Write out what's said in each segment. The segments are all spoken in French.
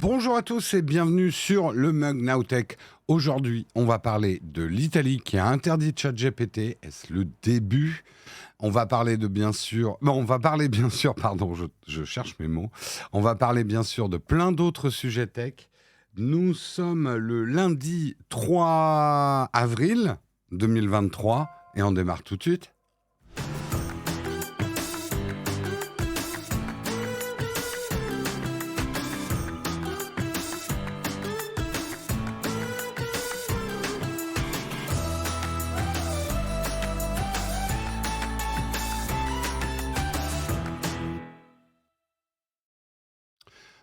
Bonjour à tous et bienvenue sur le Mug Nowtech. Aujourd'hui, on va parler de l'Italie qui a interdit ChatGPT. Est-ce le début? On va parler pardon, je cherche mes mots. On va parler bien sûr de plein d'autres sujets tech. Nous sommes le lundi 3 avril 2023 et on démarre tout de suite.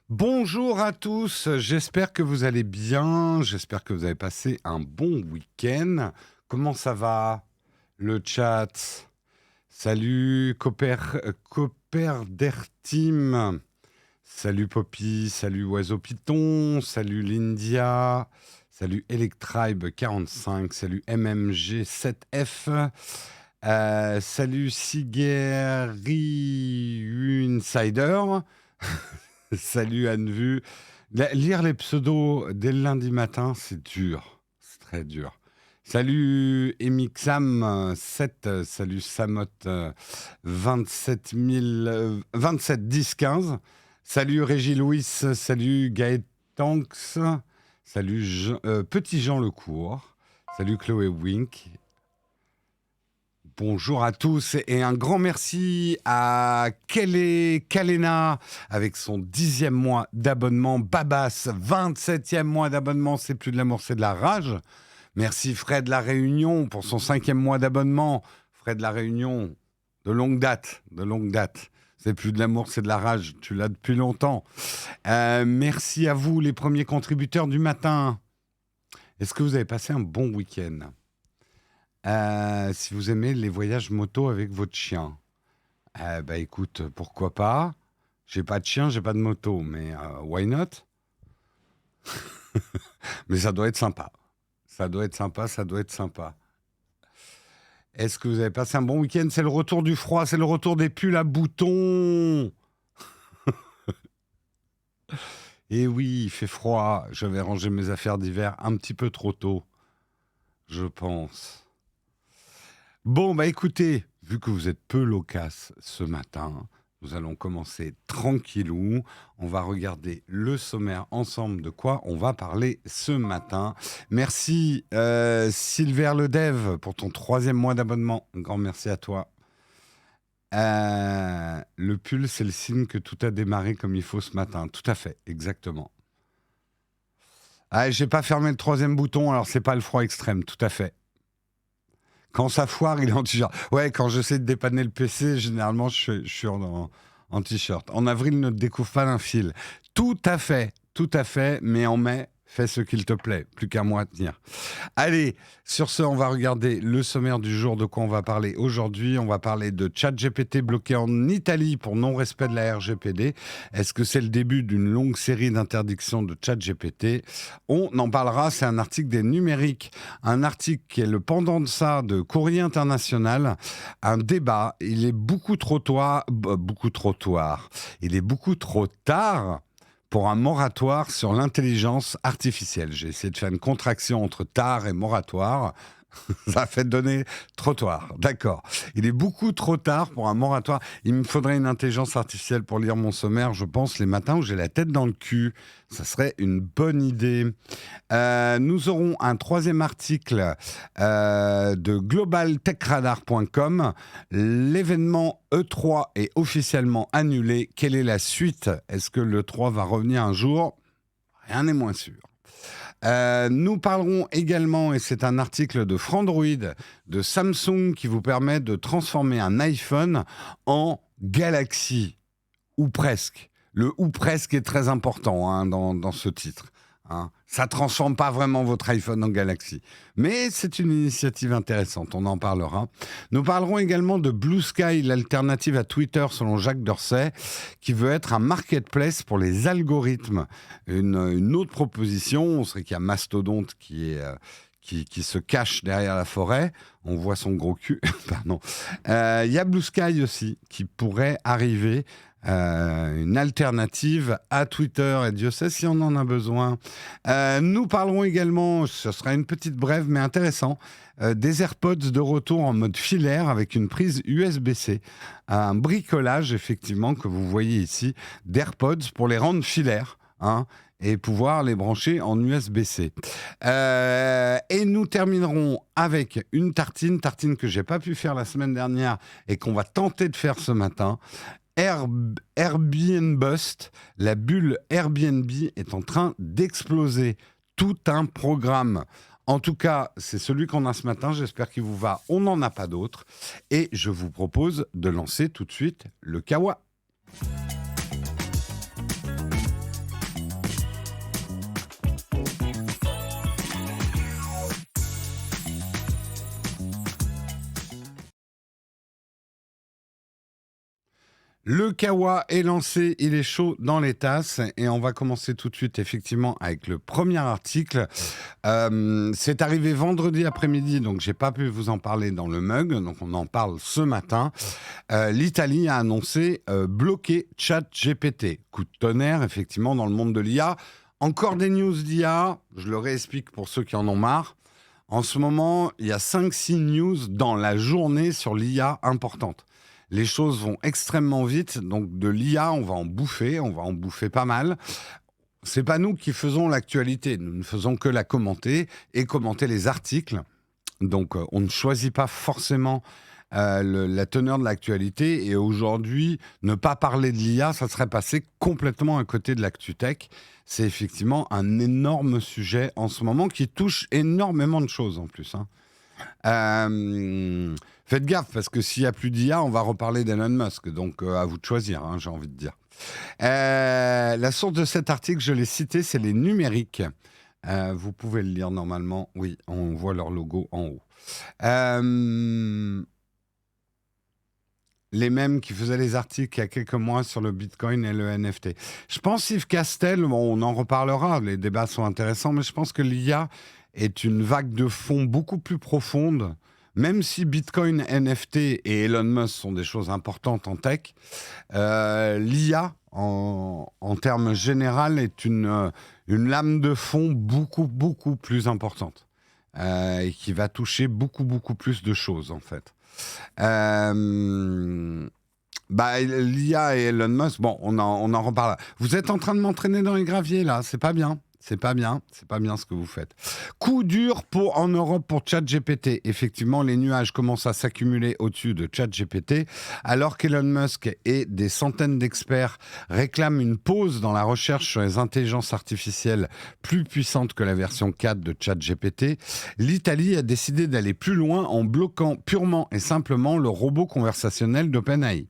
Bonjour à tous, j'espère que vous allez bien, j'espère que vous avez passé un bon week-end. Comment ça va, le chat? Salut Copperderteam, salut Poppy, salut Oiseau Python, salut Lindia, salut Electribe45, salut MMG7F, salut Sigeri Insider. Salut Anne-Vu. Lire les pseudos dès le lundi matin, c'est dur. C'est très dur. Salut Emixam7, salut Samot 27 10 15. Salut Régis Louis, salut Gaëtanx, salut Petit Jean Lecourt, salut Chloé Wink. Bonjour à tous et un grand merci à Kalena avec son 10e mois d'abonnement. Babas, 27e mois d'abonnement, c'est plus de l'amour, c'est de la rage. Merci Fred La Réunion pour son 5e mois d'abonnement. Fred La Réunion, de longue date. C'est plus de l'amour, c'est de la rage, tu l'as depuis longtemps. Merci à vous les premiers contributeurs du matin. Est-ce que vous avez passé un bon week-end ? Si vous aimez les voyages moto avec votre chien, écoute, pourquoi pas. J'ai pas de chien, j'ai pas de moto, mais why not? Mais ça doit être sympa. Ça doit être sympa. Est-ce que vous avez passé un bon week-end? C'est le retour du froid, c'est le retour des pulls à boutons. Et oui, il fait froid. Je vais ranger mes affaires d'hiver un petit peu trop tôt, je pense. Bon, écoutez, vu que vous êtes peu loquace ce matin, nous allons commencer tranquillou. On va regarder le sommaire ensemble de quoi on va parler ce matin. Merci Silver le Dev pour ton 3e mois d'abonnement. Un grand merci à toi. Le pull, c'est le signe que tout a démarré comme il faut ce matin. Tout à fait, exactement. J'ai pas fermé le 3e bouton, alors c'est pas le froid extrême, tout à fait. Quand ça foire, il est en t-shirt. Ouais, quand j'essaie de dépanner le PC, généralement, je suis en t-shirt. En avril, ne te découvre pas d'un fil. Tout à fait, mais en mai, fais ce qu'il te plaît. Plus qu'à moi à tenir. Allez, sur ce, on va regarder le sommaire du jour. De quoi on va parler aujourd'hui? On va parler de ChatGPT bloqué en Italie pour non-respect de la RGPD. Est-ce que c'est le début d'une longue série d'interdictions de ChatGPT? On en parlera, c'est un article des Numériques. Un article qui est le pendant de ça de Courrier International. Un débat, il est beaucoup trop tard pour un moratoire sur l'intelligence artificielle. J'ai essayé de faire une contraction entre tard et moratoire. Ça a fait donner trottoir. D'accord. Il est beaucoup trop tard pour un moratoire. Il me faudrait une intelligence artificielle pour lire mon sommaire, je pense, les matins où j'ai la tête dans le cul. Ça serait une bonne idée. Nous aurons un 3e article de globaltechradar.com. L'événement E3 est officiellement annulé. Quelle est la suite? Est-ce que l'E3 va revenir un jour? Rien n'est moins sûr. Nous parlerons également, et c'est un article de Frandroid, de Samsung qui vous permet de transformer un iPhone en Galaxy, ou presque. Le ou presque est très important dans ce titre. Ça ne transforme pas vraiment votre iPhone en Galaxy. Mais c'est une initiative intéressante, on en parlera. Nous parlerons également de Blue Sky, l'alternative à Twitter selon Jacques Dorsey, qui veut être un marketplace pour les algorithmes. Une autre proposition, on serait qu'il y a Mastodonte qui se cache derrière la forêt. On voit son gros cul. Pardon. Il y a Blue Sky aussi qui pourrait arriver une alternative à Twitter, et Dieu sait si on en a besoin. Nous parlerons également, ce sera une petite brève mais intéressant, des AirPods de retour en mode filaire avec une prise USB-C. Un bricolage, effectivement, que vous voyez ici, d'AirPods pour les rendre filaires, hein, et pouvoir les brancher en USB-C. Et nous terminerons avec une tartine que j'ai pas pu faire la semaine dernière et qu'on va tenter de faire ce matin. Airbnb Bust, la bulle Airbnb est en train d'exploser. Tout un programme. En tout cas, c'est celui qu'on a ce matin. J'espère qu'il vous va. On n'en a pas d'autres. Et je vous propose de lancer tout de suite le Kawa. Le Kawa est lancé, il est chaud dans les tasses et on va commencer tout de suite effectivement avec le premier article. C'est arrivé vendredi après-midi, donc j'ai pas pu vous en parler dans le mug, donc on en parle ce matin. L'Italie a annoncé bloquer ChatGPT. Coup de tonnerre effectivement dans le monde de l'IA. Encore des news d'IA, je le réexplique pour ceux qui en ont marre. En ce moment, il y a 5-6 news dans la journée sur l'IA importante. Les choses vont extrêmement vite, donc de l'IA, on va en bouffer pas mal. C'est pas nous qui faisons l'actualité, nous ne faisons que la commenter et commenter les articles. Donc on ne choisit pas forcément la teneur de l'actualité. Et aujourd'hui, ne pas parler de l'IA, ça serait passer complètement à côté de l'actu-tech. C'est effectivement un énorme sujet en ce moment qui touche énormément de choses en plus, hein. Faites gaffe, parce que s'il n'y a plus d'IA, on va reparler d'Elon Musk. Donc, à vous de choisir, hein, j'ai envie de dire. La source de cet article, je l'ai cité, c'est les numériques. Vous pouvez le lire normalement. Oui, on voit leur logo en haut. Les mêmes qui faisaient les articles il y a quelques mois sur le Bitcoin et le NFT. Je pense Yves Castel, bon, on en reparlera, les débats sont intéressants, mais je pense que l'IA est une vague de fond beaucoup plus profonde. Même si Bitcoin, NFT et Elon Musk sont des choses importantes en tech, l'IA, en termes généraux, est une lame de fond beaucoup plus importante et qui va toucher beaucoup plus de choses, en fait. L'IA et Elon Musk, bon, on en reparle. Vous êtes en train de m'entraîner dans les graviers, là, c'est pas bien. C'est pas bien ce que vous faites. Coup dur en Europe pour ChatGPT. Effectivement, les nuages commencent à s'accumuler au-dessus de ChatGPT, alors qu'Elon Musk et des centaines d'experts réclament une pause dans la recherche sur les intelligences artificielles plus puissantes que la version 4 de ChatGPT. L'Italie a décidé d'aller plus loin en bloquant purement et simplement le robot conversationnel d'OpenAI.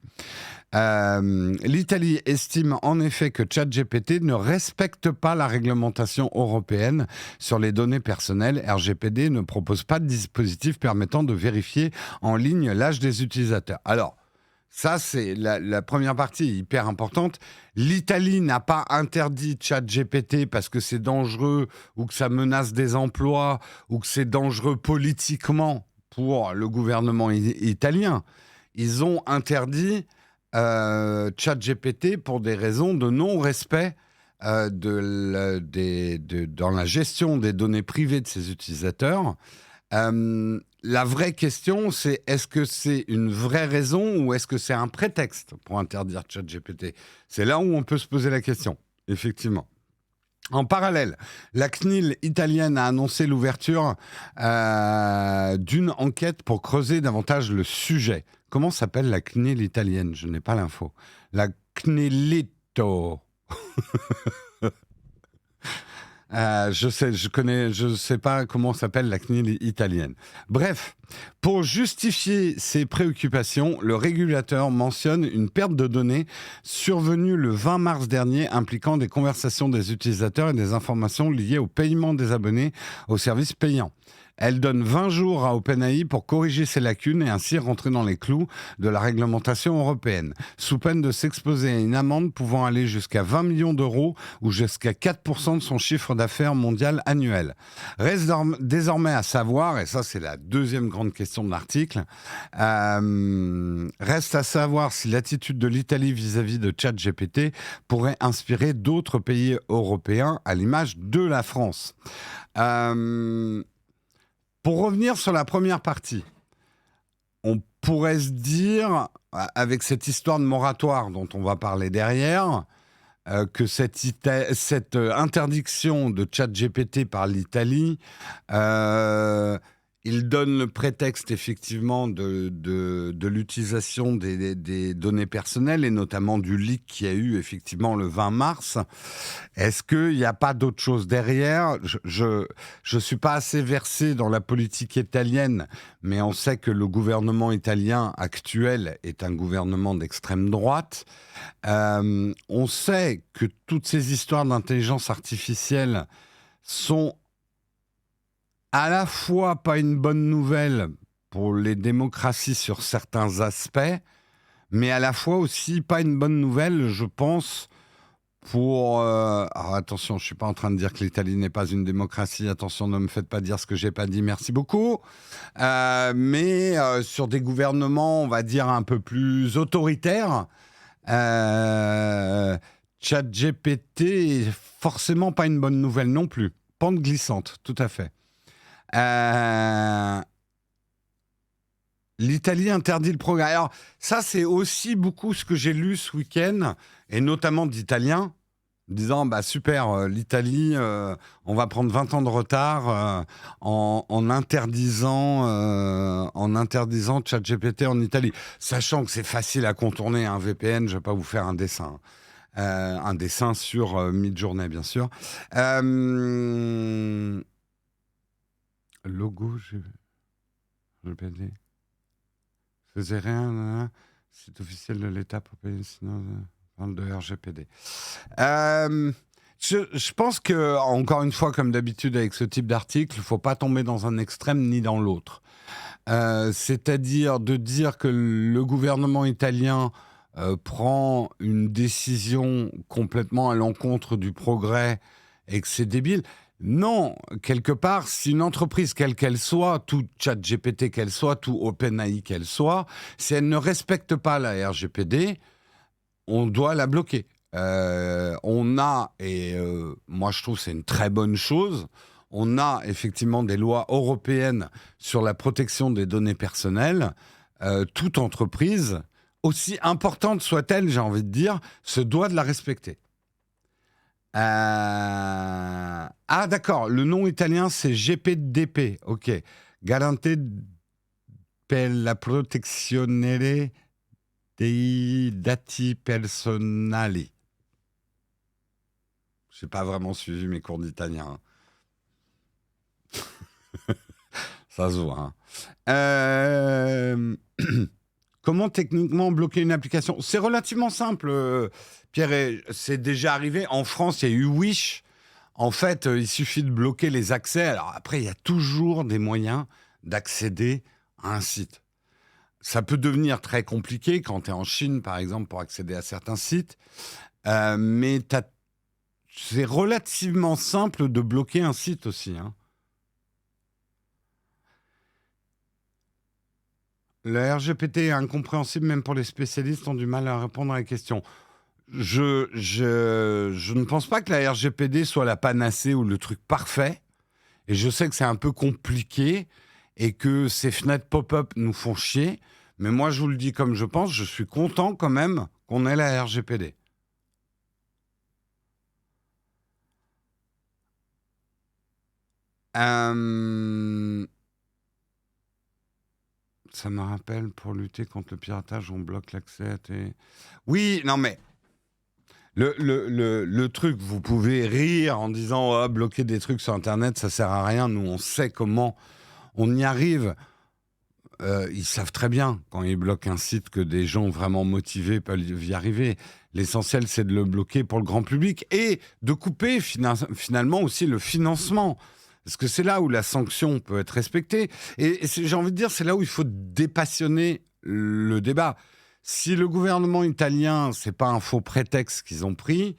L'Italie estime en effet que ChatGPT ne respecte pas la réglementation européenne sur les données personnelles. RGPD ne propose pas de dispositif permettant de vérifier en ligne l'âge des utilisateurs. Alors, ça, c'est la première partie hyper importante. L'Italie n'a pas interdit ChatGPT parce que c'est dangereux ou que ça menace des emplois ou que c'est dangereux politiquement pour le gouvernement italien. Ils ont interdit ChatGPT pour des raisons de non-respect dans la gestion des données privées de ses utilisateurs. La vraie question, c'est est-ce que c'est une vraie raison ou est-ce que c'est un prétexte pour interdire ChatGPT ? C'est là où on peut se poser la question, effectivement. En parallèle, la CNIL italienne a annoncé l'ouverture d'une enquête pour creuser davantage le sujet. Comment s'appelle la CNIL italienne ? Je n'ai pas l'info. La CNILito. Je sais pas comment s'appelle la CNIL italienne. Bref, pour justifier ses préoccupations, le régulateur mentionne une perte de données survenue le 20 mars dernier impliquant des conversations des utilisateurs et des informations liées au paiement des abonnés aux services payants. Elle donne 20 jours à OpenAI pour corriger ses lacunes et ainsi rentrer dans les clous de la réglementation européenne, sous peine de s'exposer à une amende pouvant aller jusqu'à 20 millions d'euros ou jusqu'à 4% de son chiffre d'affaires mondial annuel. Reste désormais à savoir, et ça c'est la deuxième grande question de l'article, reste à savoir si l'attitude de l'Italie vis-à-vis de ChatGPT pourrait inspirer d'autres pays européens à l'image de la France. Pour revenir sur la première partie, on pourrait se dire, avec cette histoire de moratoire dont on va parler derrière, que cette interdiction de ChatGPT par l'Italie, il donne le prétexte effectivement de l'utilisation des données personnelles et notamment du leak qu'il y a eu effectivement le 20 mars. Est-ce qu'il n'y a pas d'autre chose derrière ? Je suis pas assez versé dans la politique italienne, mais on sait que le gouvernement italien actuel est un gouvernement d'extrême droite. On sait que toutes ces histoires d'intelligence artificielle sont à la fois pas une bonne nouvelle pour les démocraties sur certains aspects, mais à la fois aussi pas une bonne nouvelle, je pense, pour... Alors attention, je suis pas en train de dire que l'Italie n'est pas une démocratie, attention, ne me faites pas dire ce que j'ai pas dit, merci beaucoup, mais sur des gouvernements, on va dire, un peu plus autoritaires, ChatGPT est forcément pas une bonne nouvelle non plus. Pente glissante, tout à fait. L'Italie interdit le progrès. Alors, ça, c'est aussi beaucoup ce que j'ai lu ce week-end, et notamment d'Italiens, disant, bah super, l'Italie, on va prendre 20 ans de retard en interdisant ChatGPT en Italie. Sachant que c'est facile à contourner un VPN, je ne vais pas vous faire un dessin. Un dessin sur Midjourney, bien sûr. Logo, GPD. Faisait rien, site officiel de l'État pour payer, sinon parle de RGPD. Je pense que, encore une fois, comme d'habitude avec ce type d'article, il ne faut pas tomber dans un extrême ni dans l'autre. C'est-à-dire de dire que le gouvernement italien prend une décision complètement à l'encontre du progrès et que c'est débile. Non, quelque part, si une entreprise, quelle qu'elle soit, tout ChatGPT qu'elle soit, tout OpenAI qu'elle soit, si elle ne respecte pas la RGPD, on doit la bloquer. On a, et moi je trouve que c'est une très bonne chose, on a effectivement des lois européennes sur la protection des données personnelles. Toute entreprise, aussi importante soit-elle, j'ai envie de dire, se doit de la respecter. Ah d'accord, le nom italien c'est GPDP, ok. Garante per la protezione dei dati personali. Je n'ai pas vraiment suivi mes cours d'italien. Ça se voit. Comment techniquement bloquer une application ? C'est relativement simple, Pierre. C'est déjà arrivé. En France, il y a eu Wish. En fait, il suffit de bloquer les accès. Alors après, il y a toujours des moyens d'accéder à un site. Ça peut devenir très compliqué quand tu es en Chine, par exemple, pour accéder à certains sites. Mais c'est relativement simple de bloquer un site aussi, hein. Le RGPT est incompréhensible, même pour les spécialistes, ont du mal à répondre à la question. Je ne pense pas que la RGPD soit la panacée ou le truc parfait. Et je sais que c'est un peu compliqué et que ces fenêtres pop-up nous font chier. Mais moi, je vous le dis comme je pense, je suis content quand même qu'on ait la RGPD. Ça me rappelle, pour lutter contre le piratage, on bloque l'accès à tes... Oui, non mais... Le truc, vous pouvez rire en disant oh, bloquer des trucs sur Internet, ça sert à rien. Nous, on sait comment on y arrive. Ils savent très bien, quand ils bloquent un site, que des gens vraiment motivés peuvent y arriver. L'essentiel, c'est de le bloquer pour le grand public et de couper finalement aussi le financement. Parce que c'est là où la sanction peut être respectée. Et j'ai envie de dire, c'est là où il faut dépassionner le débat. Si le gouvernement italien, c'est pas un faux prétexte qu'ils ont pris,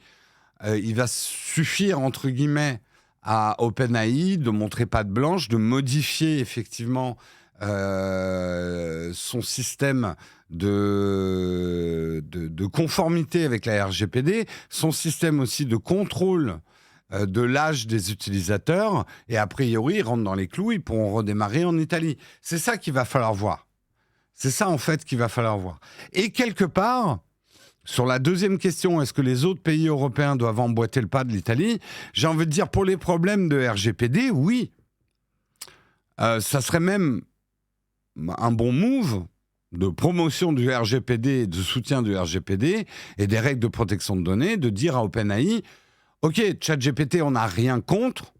il va suffire, entre guillemets, à OpenAI de montrer patte blanche, de modifier effectivement son système de conformité avec la RGPD, son système aussi de contrôle de l'âge des utilisateurs, et a priori, ils rentrent dans les clous, ils pourront redémarrer en Italie. C'est ça qu'il va falloir voir. C'est ça, en fait, qu'il va falloir voir. Et quelque part, sur la deuxième question, est-ce que les autres pays européens doivent emboîter le pas de l'Italie ? J'ai envie de dire, pour les problèmes de RGPD, oui. Ça serait même un bon move de promotion du RGPD, de soutien du RGPD et des règles de protection de données, de dire à OpenAI, OK, ChatGPT, on n'a rien contre,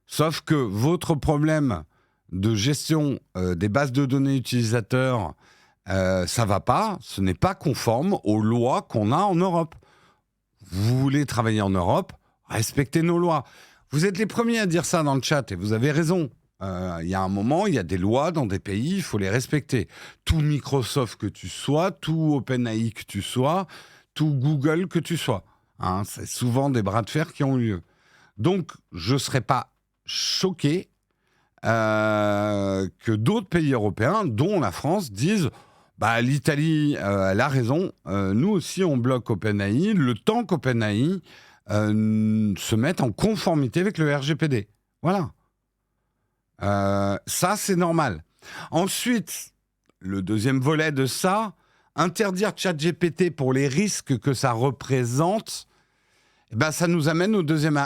sauf que votre problème de gestion des bases de données utilisateurs, ça va pas, ce n'est pas conforme aux lois qu'on a en Europe. Vous voulez travailler en Europe, respectez nos lois. Vous êtes les premiers à dire ça dans le chat et vous avez raison. Il y a un moment, il y a des lois dans des pays, il faut les respecter. Tout Microsoft que tu sois, tout OpenAI que tu sois, tout Google que tu sois. Hein, c'est souvent des bras de fer qui ont eu lieu. Donc, je ne serais pas choqué que d'autres pays européens, dont la France, disent bah, l'Italie, elle a raison, nous aussi on bloque OpenAI le temps qu'OpenAI se mette en conformité avec le RGPD. Voilà. Ça, c'est normal. Ensuite, le deuxième volet de ça, interdire ChatGPT pour les risques que ça représente, eh ben, ça nous amène au deuxième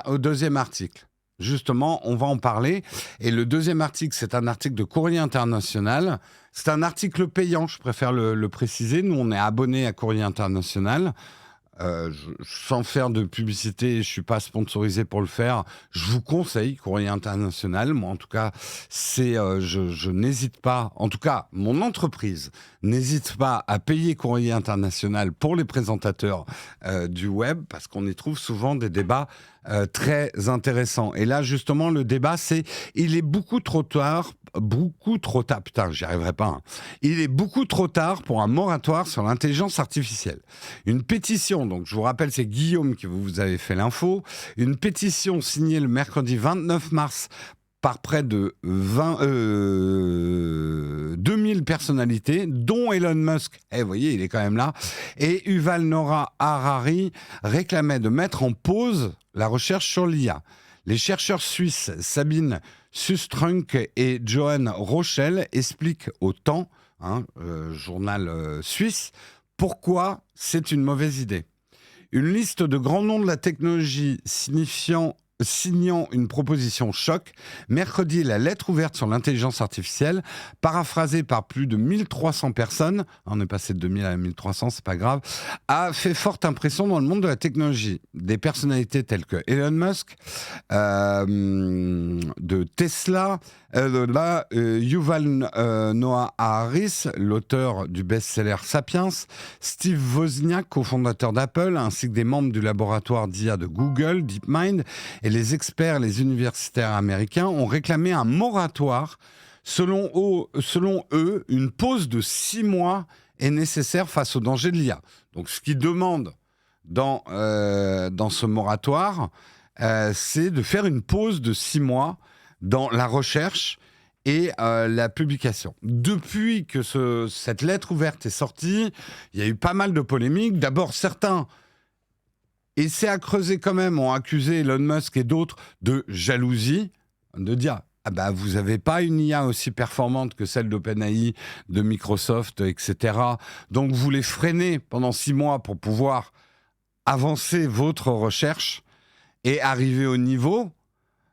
article. Justement, on va en parler. Et le deuxième article, c'est un article de Courrier International. C'est un article payant, je préfère le préciser. Nous, on est abonnés à Courrier International. Sans faire de publicité, je ne suis pas sponsorisé pour le faire. Je vous conseille Courrier International. Moi, en tout cas, je n'hésite pas. En tout cas, mon entreprise n'hésite pas à payer Courrier International pour les présentateurs du web, parce qu'on y trouve souvent des débats très intéressants. Et là, justement, le débat, c'est il est beaucoup trop tard. Putain, j'y arriverai pas. Hein. Il est beaucoup trop tard pour un moratoire sur l'intelligence artificielle. Une pétition, donc je vous rappelle, c'est Guillaume qui vous avez fait l'info, une pétition signée le mercredi 29 mars par près de 2000 personnalités, dont Elon Musk, vous voyez, il est quand même là, et Yuval Noah Harari réclamaient de mettre en pause la recherche sur l'IA. Les chercheurs suisses Sabine Sustrunk et Johan Rochelle expliquent au Temps, journal suisse, pourquoi c'est une mauvaise idée. Une liste de grands noms de la technologie signant une proposition choc, mercredi, la lettre ouverte sur l'intelligence artificielle, paraphrasée par plus de 1300 personnes, on est passé de 2000 à 1300, c'est pas grave, a fait forte impression dans le monde de la technologie. Des personnalités telles que Elon Musk, de Tesla, Yuval Noah Harari, l'auteur du best-seller Sapiens, Steve Wozniak, cofondateur d'Apple, ainsi que des membres du laboratoire d'IA de Google, DeepMind, et les experts, les universitaires américains ont réclamé un moratoire. Selon eux, une pause de 6 mois est nécessaire face au danger de l'IA. Donc, ce qu'ils demandent dans ce moratoire, c'est de faire une pause de 6 mois dans la recherche et la publication. Depuis que cette lettre ouverte est sortie, il y a eu pas mal de polémiques. D'abord, certains, et c'est à creuser quand même, ont accusé Elon Musk et d'autres de jalousie, de dire « Ah bah, vous n'avez pas une IA aussi performante que celle d'OpenAI, de Microsoft, etc. Donc, vous les freinez pendant 6 mois pour pouvoir avancer votre recherche et arriver au niveau. »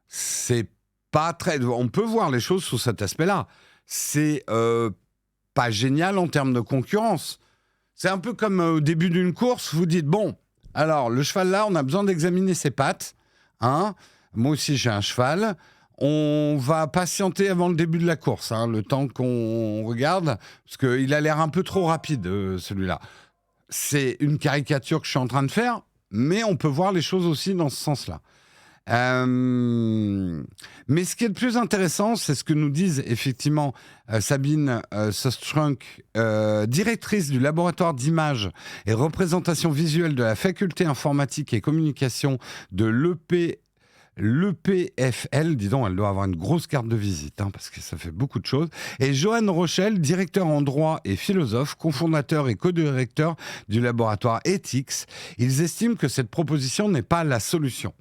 C'est pas très... On peut voir les choses sous cet aspect-là. C'est pas génial en termes de concurrence. C'est un peu comme au début d'une course, vous dites « Bon, alors, le cheval là, on a besoin d'examiner ses pattes. Hein. Moi aussi, j'ai un cheval. On va patienter avant le début de la course, le temps qu'on regarde, parce qu'il a l'air un peu trop rapide, celui-là. » C'est une caricature que je suis en train de faire, mais on peut voir les choses aussi dans ce sens-là. Mais ce qui est le plus intéressant, c'est ce que nous disent effectivement Sabine Sostrunk, directrice du laboratoire d'images et représentation visuelle de la faculté informatique et communication de l'EPFL, dis donc, elle doit avoir une grosse carte de visite, parce que ça fait beaucoup de choses. Et Johan Rochel, directeur en droit et philosophe, cofondateur et co-directeur du laboratoire Ethics. Ils estiment que cette proposition n'est pas la solution.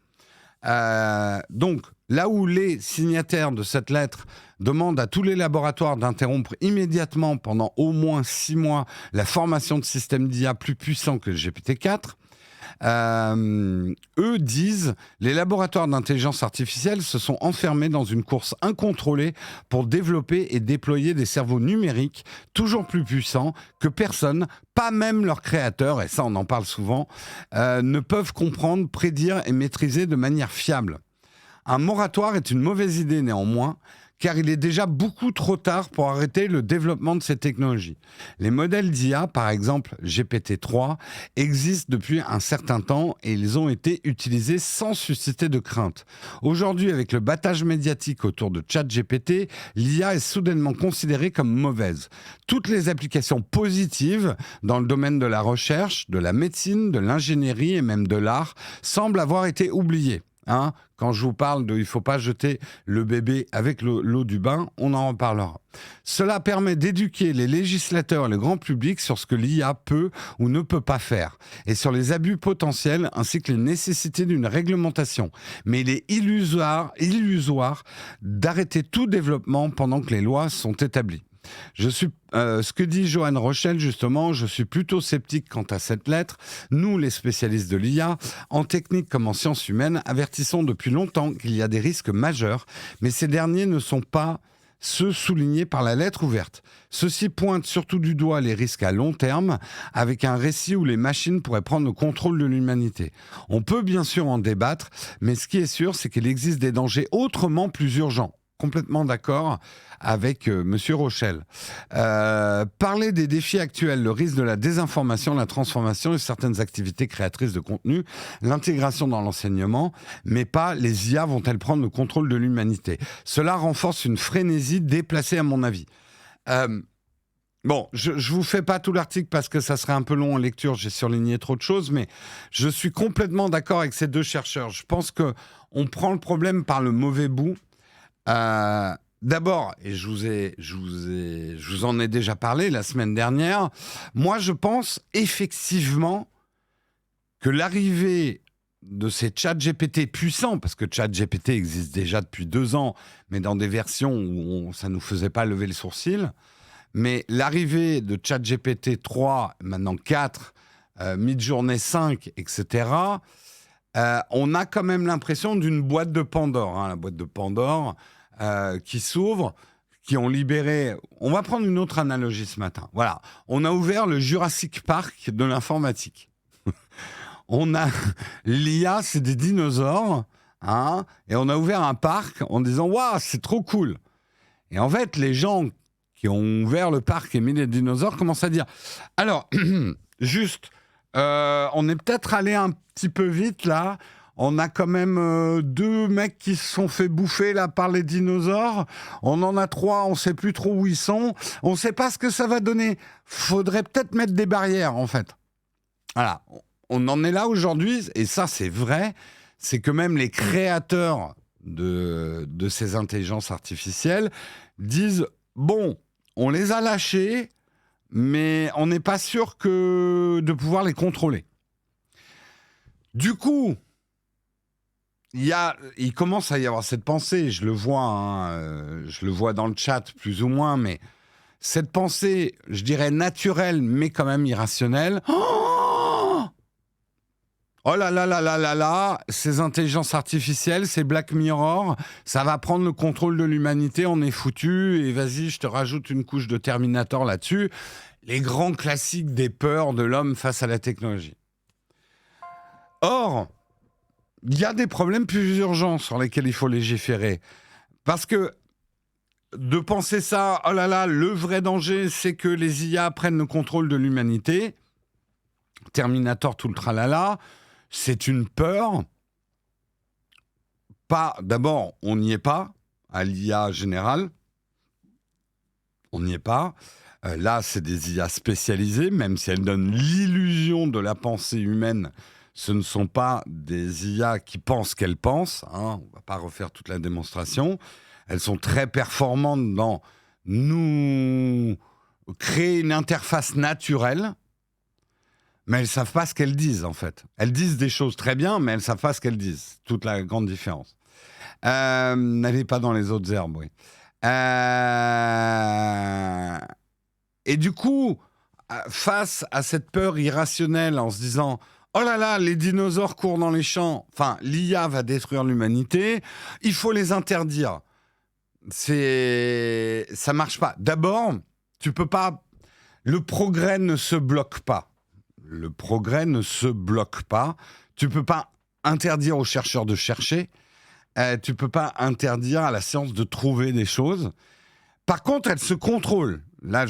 Donc, là où les signataires de cette lettre demandent à tous les laboratoires d'interrompre immédiatement pendant au moins 6 mois la formation de systèmes d'IA plus puissants que le GPT-4, eux disent les laboratoires d'intelligence artificielle se sont enfermés dans une course incontrôlée pour développer et déployer des cerveaux numériques toujours plus puissants que personne, pas même leurs créateurs, et ça on en parle souvent, ne peuvent comprendre, prédire et maîtriser de manière fiable. Un moratoire est une mauvaise idée néanmoins, car il est déjà beaucoup trop tard pour arrêter le développement de ces technologies. Les modèles d'IA, par exemple GPT-3, existent depuis un certain temps et ils ont été utilisés sans susciter de crainte. Aujourd'hui, avec le battage médiatique autour de ChatGPT, l'IA est soudainement considérée comme mauvaise. Toutes les applications positives dans le domaine de la recherche, de la médecine, de l'ingénierie et même de l'art semblent avoir été oubliées. Quand je vous parle de « il ne faut pas jeter le bébé avec l'eau du bain », on en reparlera. Cela permet d'éduquer les législateurs et le grand public sur ce que l'IA peut ou ne peut pas faire, et sur les abus potentiels ainsi que les nécessités d'une réglementation. Mais il est illusoire d'arrêter tout développement pendant que les lois sont établies. Ce que dit Johan Rochel, justement, je suis plutôt sceptique quant à cette lettre. Nous, les spécialistes de l'IA, en technique comme en sciences humaines, avertissons depuis longtemps qu'il y a des risques majeurs, mais ces derniers ne sont pas ceux soulignés par la lettre ouverte. Ceci pointe surtout du doigt les risques à long terme, avec un récit où les machines pourraient prendre le contrôle de l'humanité. On peut bien sûr en débattre, mais ce qui est sûr, c'est qu'il existe des dangers autrement plus urgents. Complètement d'accord avec Monsieur Rochel. Parler des défis actuels, le risque de la désinformation, la transformation et certaines activités créatrices de contenu, l'intégration dans l'enseignement, mais pas les IA vont-elles prendre le contrôle de l'humanité. Cela renforce une frénésie déplacée à mon avis. Bon, je vous fais pas tout l'article parce que ça serait un peu long en lecture, j'ai surligné trop de choses, mais je suis complètement d'accord avec ces deux chercheurs. Je pense qu'on prend le problème par le mauvais bout. D'abord, et je vous en ai déjà parlé la semaine dernière, moi je pense effectivement que l'arrivée de ces ChatGPT puissants, parce que ChatGPT existe déjà depuis 2 ans, mais dans des versions où ça ne nous faisait pas lever le sourcil, mais l'arrivée de ChatGPT 3, maintenant 4, Midjourney 5, etc., on a quand même l'impression d'une boîte de Pandore, la boîte de Pandore qui s'ouvre, qui ont libéré... On va prendre une autre analogie ce matin. Voilà, on a ouvert le Jurassic Park de l'informatique. On a l'IA, c'est des dinosaures, et on a ouvert un parc en disant « Waouh, c'est trop cool !» Et en fait, les gens qui ont ouvert le parc et mis les dinosaures commencent à dire « Alors, juste... on est peut-être allé un petit peu vite là. On a quand même 2 mecs qui se sont fait bouffer là par les dinosaures. On en a 3, on sait plus trop où ils sont. On sait pas ce que ça va donner. Faudrait peut-être mettre des barrières en fait. Voilà. On en est là aujourd'hui et ça c'est vrai. C'est que même les créateurs de ces intelligences artificielles disent bon, on les a lâchés. Mais on n'est pas sûr de pouvoir les contrôler. Du coup, il commence à y avoir cette pensée, je le vois dans le chat plus ou moins, mais cette pensée, je dirais naturelle, mais quand même irrationnelle. Oh là là là là là là, ces intelligences artificielles, ces Black Mirror, ça va prendre le contrôle de l'humanité, on est foutu, et vas-y, je te rajoute une couche de Terminator là-dessus. Les grands classiques des peurs de l'homme face à la technologie. Or, il y a des problèmes plus urgents sur lesquels il faut légiférer. Parce que de penser ça, oh là là, le vrai danger, c'est que les IA prennent le contrôle de l'humanité, Terminator, tout le tralala, c'est une peur pas. D'abord, on n'y est pas à l'IA générale. On n'y est pas. Là, c'est des IA spécialisées, même si elles donnent l'illusion de la pensée humaine. Ce ne sont pas des IA qui pensent qu'elles pensent. On ne va pas refaire toute la démonstration. Elles sont très performantes dans nous créer une interface naturelle, mais elles ne savent pas ce qu'elles disent, en fait. Elles disent des choses très bien, mais elles ne savent pas ce qu'elles disent. Toute la grande différence. N'allez pas dans les autres herbes, oui. Et du coup, face à cette peur irrationnelle en se disant « Oh là là, les dinosaures courent dans les champs, enfin, l'IA va détruire l'humanité, il faut les interdire. » Ça marche pas. D'abord, tu peux pas... Le progrès ne se bloque pas. Le progrès ne se bloque pas. Tu peux pas interdire aux chercheurs de chercher. Tu peux pas interdire à la science de trouver des choses. Par contre, elle se contrôle. Là,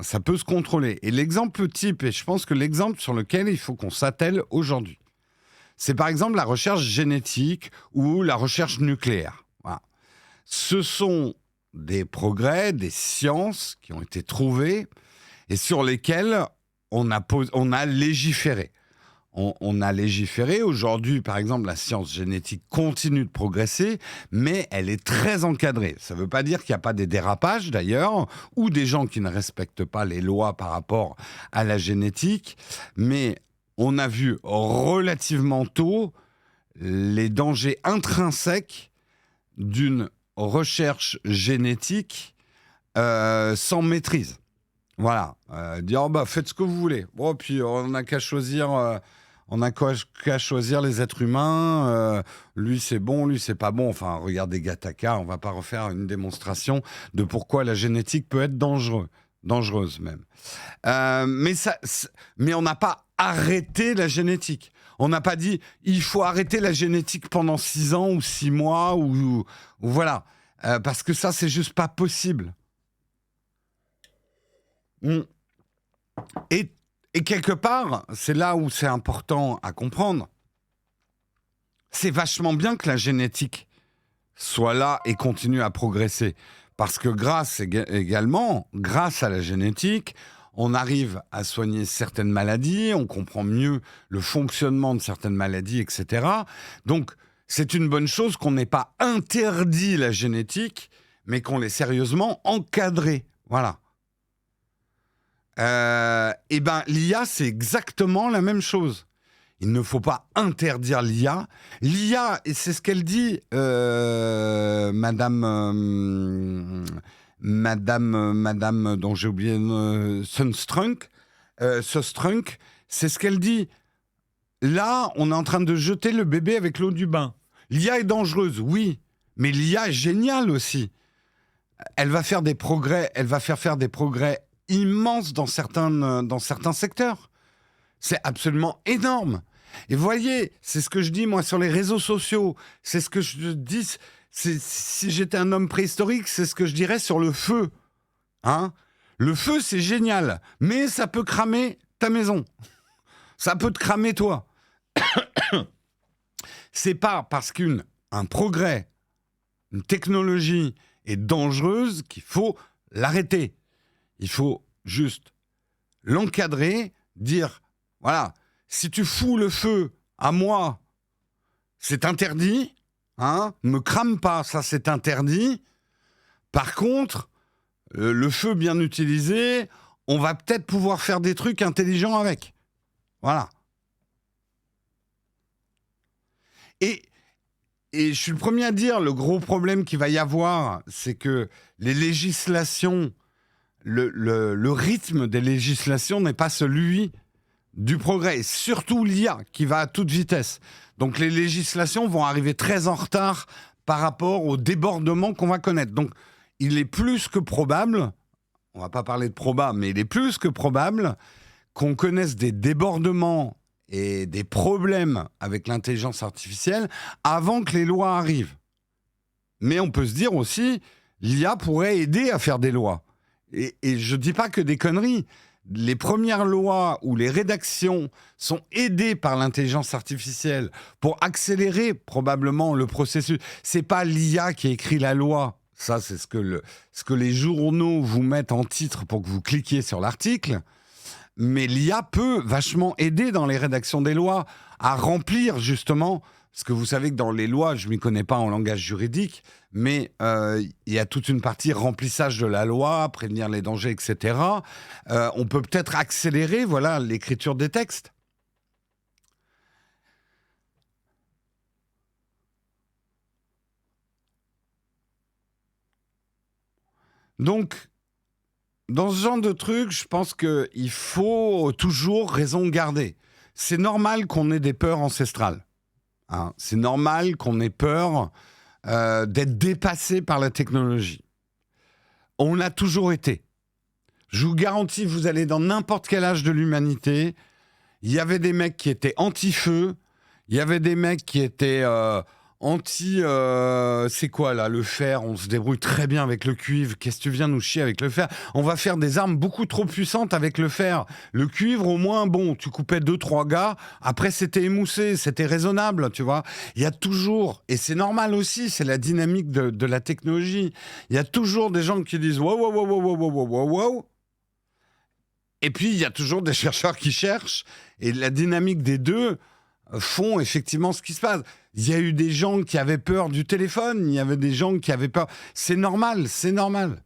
ça peut se contrôler. Et l'exemple type, et je pense que l'exemple sur lequel il faut qu'on s'attelle aujourd'hui, c'est par exemple la recherche génétique ou la recherche nucléaire. Voilà. Ce sont des progrès, des sciences qui ont été trouvées et sur lesquelles on a légiféré. On a légiféré. Aujourd'hui, par exemple, la science génétique continue de progresser, mais elle est très encadrée. Ça ne veut pas dire qu'il n'y a pas des dérapages, d'ailleurs, ou des gens qui ne respectent pas les lois par rapport à la génétique, mais on a vu relativement tôt les dangers intrinsèques d'une recherche génétique sans maîtrise. Voilà. Dire, faites ce que vous voulez. Bon, puis on n'a qu'à choisir... On n'a qu'à choisir les êtres humains. Lui, c'est bon, lui, c'est pas bon. Enfin, regardez Gattaca, on va pas refaire une démonstration de pourquoi la génétique peut être dangereuse même. Mais on n'a pas arrêté la génétique. On n'a pas dit, il faut arrêter la génétique pendant 6 ans ou 6 mois, ou voilà. Parce que ça, c'est juste pas possible. Et quelque part, c'est là où c'est important à comprendre, c'est vachement bien que la génétique soit là et continue à progresser. Parce que grâce à la génétique, on arrive à soigner certaines maladies, on comprend mieux le fonctionnement de certaines maladies, etc. Donc, c'est une bonne chose qu'on n'ait pas interdit la génétique, mais qu'on l'ait sérieusement encadrée. Voilà. Et l'IA, c'est exactement la même chose. Il ne faut pas interdire l'IA. L'IA, et c'est ce qu'elle dit, Madame, dont j'ai oublié, Sustrunk, c'est ce qu'elle dit. Là, on est en train de jeter le bébé avec l'eau du bain. L'IA est dangereuse, oui, mais l'IA est géniale aussi. Elle va faire des progrès, elle va faire des progrès immenses dans certains secteurs. C'est absolument énorme. Et vous voyez, c'est ce que je dis moi sur les réseaux sociaux, c'est ce que je dis, si j'étais un homme préhistorique, c'est ce que je dirais sur le feu. Le feu, c'est génial, mais ça peut cramer ta maison. Ça peut te cramer toi. C'est pas parce qu'un progrès, une technologie est dangereuse qu'il faut l'arrêter. Il faut juste l'encadrer, dire, voilà, si tu fous le feu à moi, c'est interdit, me crame pas, ça c'est interdit. Par contre, le feu bien utilisé, on va peut-être pouvoir faire des trucs intelligents avec. Voilà. Et je suis le premier à dire, le gros problème qu'il va y avoir, c'est que les législations, le rythme des législations n'est pas celui du progrès, et surtout l'IA qui va à toute vitesse. Donc les législations vont arriver très en retard par rapport aux débordements qu'on va connaître. Donc il est plus que probable, on ne va pas parler de proba, mais il est plus que probable qu'on connaisse des débordements et des problèmes avec l'intelligence artificielle avant que les lois arrivent. Mais on peut se dire aussi, l'IA pourrait aider à faire des lois. Et je ne dis pas que des conneries. les premières lois ou les rédactions sont aidées par l'intelligence artificielle pour accélérer probablement le processus. C'est pas l'IA qui écrit la loi. Ça, c'est ce que les journaux vous mettent en titre pour que vous cliquiez sur l'article. Mais l'IA peut vachement aider dans les rédactions des lois à remplir justement, parce que vous savez que dans les lois, je ne m'y connais pas en langage juridique, mais il y a toute une partie remplissage de la loi, prévenir les dangers, etc. On peut peut-être accélérer l'écriture des textes. Donc, dans ce genre de truc, je pense qu'il faut toujours raison garder. C'est normal qu'on ait des peurs ancestrales. Hein. C'est normal qu'on ait peur d'être dépassé par la technologie. On l'a toujours été. Je vous garantis, vous allez dans n'importe quel âge de l'humanité, il y avait des mecs qui étaient anti-feu, il y avait des mecs qui étaient c'est quoi là, le fer, on se débrouille très bien avec le cuivre, qu'est-ce que tu viens nous chier avec le fer? On va faire des armes beaucoup trop puissantes avec le fer. Le cuivre, au moins, bon, tu coupais 2-3 gars, après c'était émoussé, c'était raisonnable, tu vois. Il y a toujours, et c'est normal aussi, c'est la dynamique de la technologie, il y a toujours des gens qui disent wow, wow, wow, wow, wow, wow, wow, wow. Et puis il y a toujours des chercheurs qui cherchent, et la dynamique des deux font effectivement ce qui se passe. Il y a eu des gens qui avaient peur du téléphone, il y avait des gens qui avaient peur. C'est normal, c'est normal.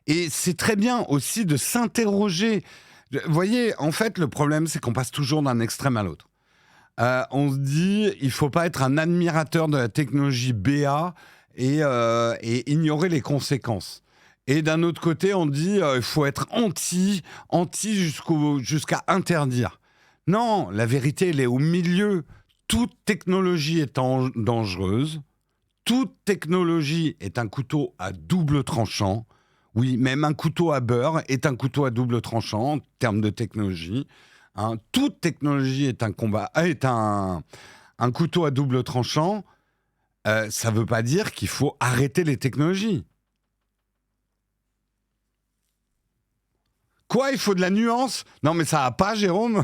Et c'est très bien aussi de s'interroger. Vous voyez, en fait, le problème, c'est qu'on passe toujours d'un extrême à l'autre. On se dit, il ne faut pas être un admirateur de la technologie BA et ignorer les conséquences. Et d'un autre côté, on dit, il faut être anti jusqu'à interdire. Non, la vérité, elle est au milieu. Toute technologie est dangereuse. Toute technologie est un couteau à double tranchant. Oui, même un couteau à beurre est un couteau à double tranchant en termes de technologie. Hein, toute technologie est un couteau à double tranchant. Ça ne veut pas dire qu'il faut arrêter les technologies. Quoi, il faut de la nuance? Non, mais ça va pas, Jérôme.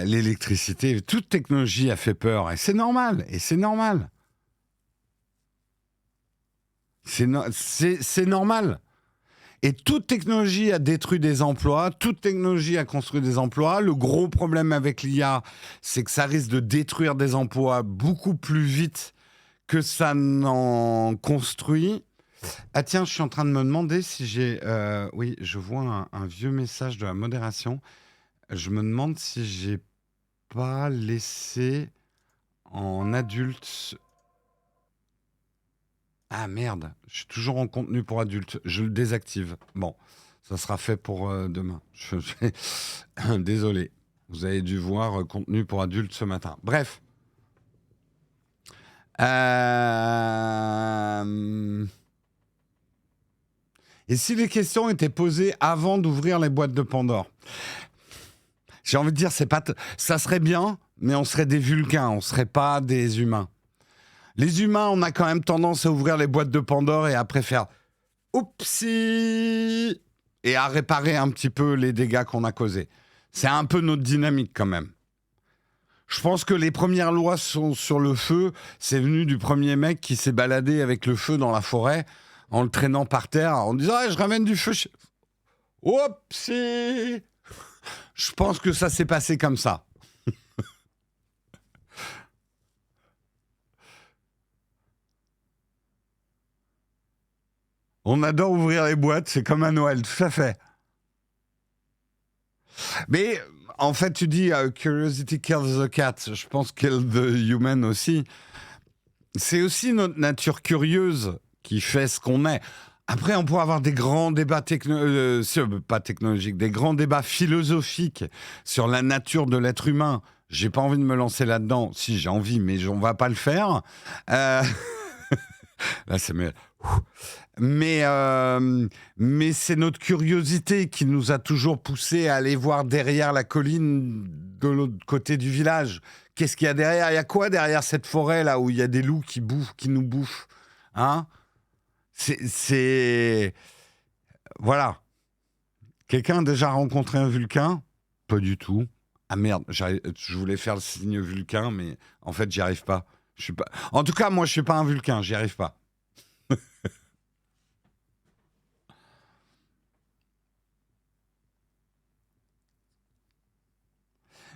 L'électricité, toute technologie a fait peur. Et c'est normal. C'est normal. C'est normal. Et toute technologie a détruit des emplois, toute technologie a construit des emplois. Le gros problème avec l'IA, c'est que ça risque de détruire des emplois beaucoup plus vite que ça n'en construit. Ah tiens, je suis en train de me demander si j'ai... oui, je vois un vieux message de la modération. Je me demande si j'ai pas laissé en adulte... Ah merde, je suis toujours en contenu pour adultes. Je le désactive. Bon, ça sera fait pour demain. Désolé, vous avez dû voir contenu pour adultes ce matin. Bref. Et si les questions étaient posées avant d'ouvrir les boîtes de Pandore? J'ai envie de dire, ça serait bien, mais on serait des Vulcains, on serait pas des humains. Les humains, on a quand même tendance à ouvrir les boîtes de Pandore et après faire « oupsie » et à réparer un petit peu les dégâts qu'on a causés. C'est un peu notre dynamique quand même. Je pense que les premières lois sur le feu, c'est venu du premier mec qui s'est baladé avec le feu dans la forêt en le traînant par terre en disant « je ramène du feu ». Oupsie. Je pense que ça s'est passé comme ça. On adore ouvrir les boîtes, c'est comme à Noël, tout à fait. Mais en fait, tu dis Curiosity kills the cat. Je pense kill the human aussi. C'est aussi notre nature curieuse qui fait ce qu'on est. Après, on pourrait avoir des grands débats pas technologiques, des grands débats philosophiques sur la nature de l'être humain. J'ai pas envie de me lancer là-dedans. Si, j'ai envie, mais on va pas le faire. Là, c'est mieux. Mais c'est notre curiosité qui nous a toujours poussé à aller voir derrière la colline de l'autre côté du village. Qu'est-ce qu'il y a derrière? Il y a quoi derrière cette forêt là où il y a des loups qui nous bouffent? Hein? Voilà. Quelqu'un a déjà rencontré un vulcain? Pas du tout. Ah merde, je voulais faire le signe vulcain, mais en fait, j'y arrive pas. Je suis pas. En tout cas, moi, je suis pas un vulcain, j'y arrive pas.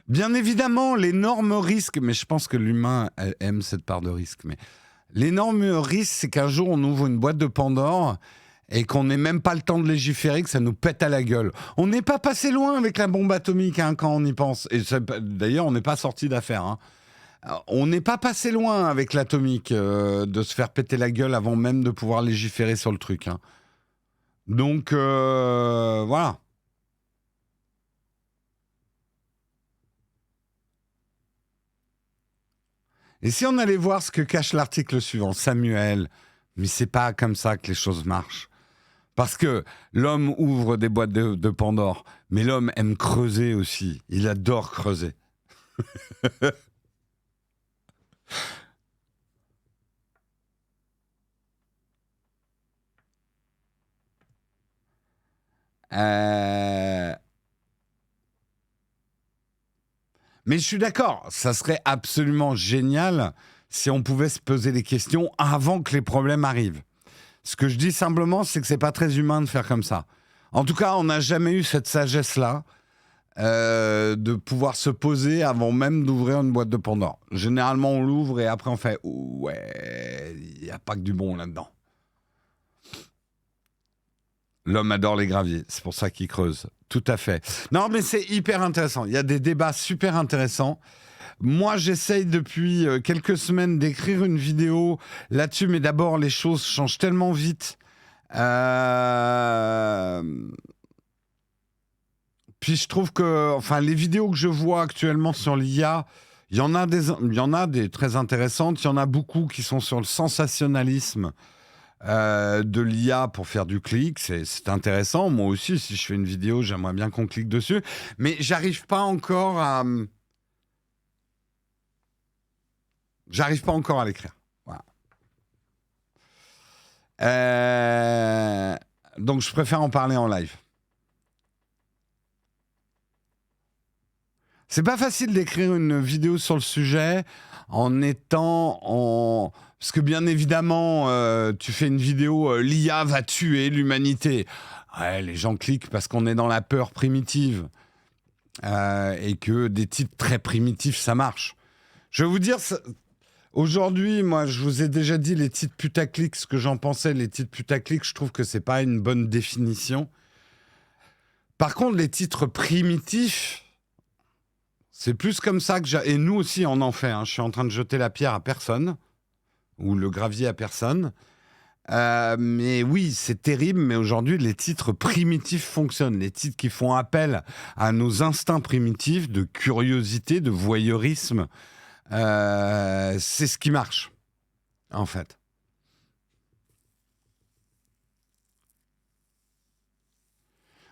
Bien évidemment, l'énorme risque, mais je pense que l'humain aime cette part de risque, mais l'énorme risque, c'est qu'un jour, on ouvre une boîte de Pandore et qu'on n'ait même pas le temps de légiférer, que ça nous pète à la gueule. On n'est pas passé loin avec la bombe atomique, hein, quand on y pense. Et d'ailleurs, on n'est pas sorti d'affaire. Hein. On n'est pas passé loin avec l'atomique de se faire péter la gueule avant même de pouvoir légiférer sur le truc. Hein. Donc, voilà. Et si on allait voir ce que cache l'article suivant, Samuel, mais c'est pas comme ça que les choses marchent. Parce que l'homme ouvre des boîtes de Pandore, mais l'homme aime creuser aussi. Il adore creuser. Euh, Mais je suis d'accord, ça serait absolument génial si on pouvait se poser des questions avant que les problèmes arrivent. Ce que je dis simplement, c'est que c'est pas très humain de faire comme ça. En tout cas, on n'a jamais eu cette sagesse-là de pouvoir se poser avant même d'ouvrir une boîte de Pandore. Généralement, on l'ouvre et après on fait « Ouais, il n'y a pas que du bon là-dedans ». L'homme adore les graviers, c'est pour ça qu'il creuse. Tout à fait. Non, mais c'est hyper intéressant. Il y a des débats super intéressants. Moi, j'essaye depuis quelques semaines d'écrire une vidéo là-dessus, mais d'abord, les choses changent tellement vite. Puis je trouve que, enfin, les vidéos que je vois actuellement sur l'IA, il y en a des très intéressantes. Il y en a beaucoup qui sont sur le sensationnalisme de l'IA pour faire du clic. C'est intéressant. Moi aussi, si je fais une vidéo, j'aimerais bien qu'on clique dessus. Mais j'arrive pas encore à... J'arrive pas encore à l'écrire. Voilà. Donc, je préfère en parler en live. C'est pas facile d'écrire une vidéo sur le sujet en étant en... Parce que bien évidemment, tu fais une vidéo, l'IA va tuer l'humanité. Ouais, les gens cliquent parce qu'on est dans la peur primitive. Et que des titres très primitifs, ça marche. Je vais vous dire, aujourd'hui, moi, je vous ai déjà dit les titres putaclic, ce que j'en pensais. Les titres putaclic, je trouve que c'est pas une bonne définition. Par contre, les titres primitifs, c'est plus comme ça que et nous aussi, on en fait. Hein. Je suis en train de jeter la pierre à personne, ou le gravier à personne. Mais oui, c'est terrible, mais aujourd'hui, les titres primitifs fonctionnent. Les titres qui font appel à nos instincts primitifs de curiosité, de voyeurisme, c'est ce qui marche, en fait.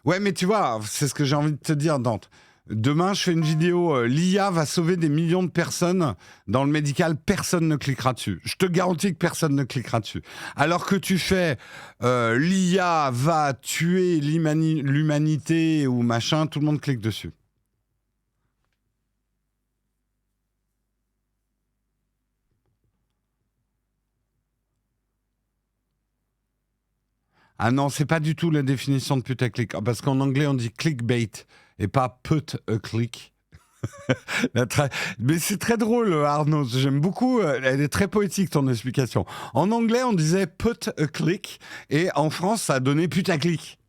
Ouais, mais tu vois, c'est ce que j'ai envie de te dire, Dante. Demain, je fais une vidéo, l'IA va sauver des millions de personnes dans le médical, personne ne cliquera dessus. Je te garantis que personne ne cliquera dessus. Alors que tu fais, l'IA va tuer l'humanité ou machin, tout le monde clique dessus. Ah non, c'est pas du tout la définition de putaclic. Parce qu'en anglais, on dit clickbait et pas put a click. Mais c'est très drôle, Arnaud. J'aime beaucoup. Elle est très poétique, ton explication. En anglais, on disait put a click et en France, ça a donné putaclic.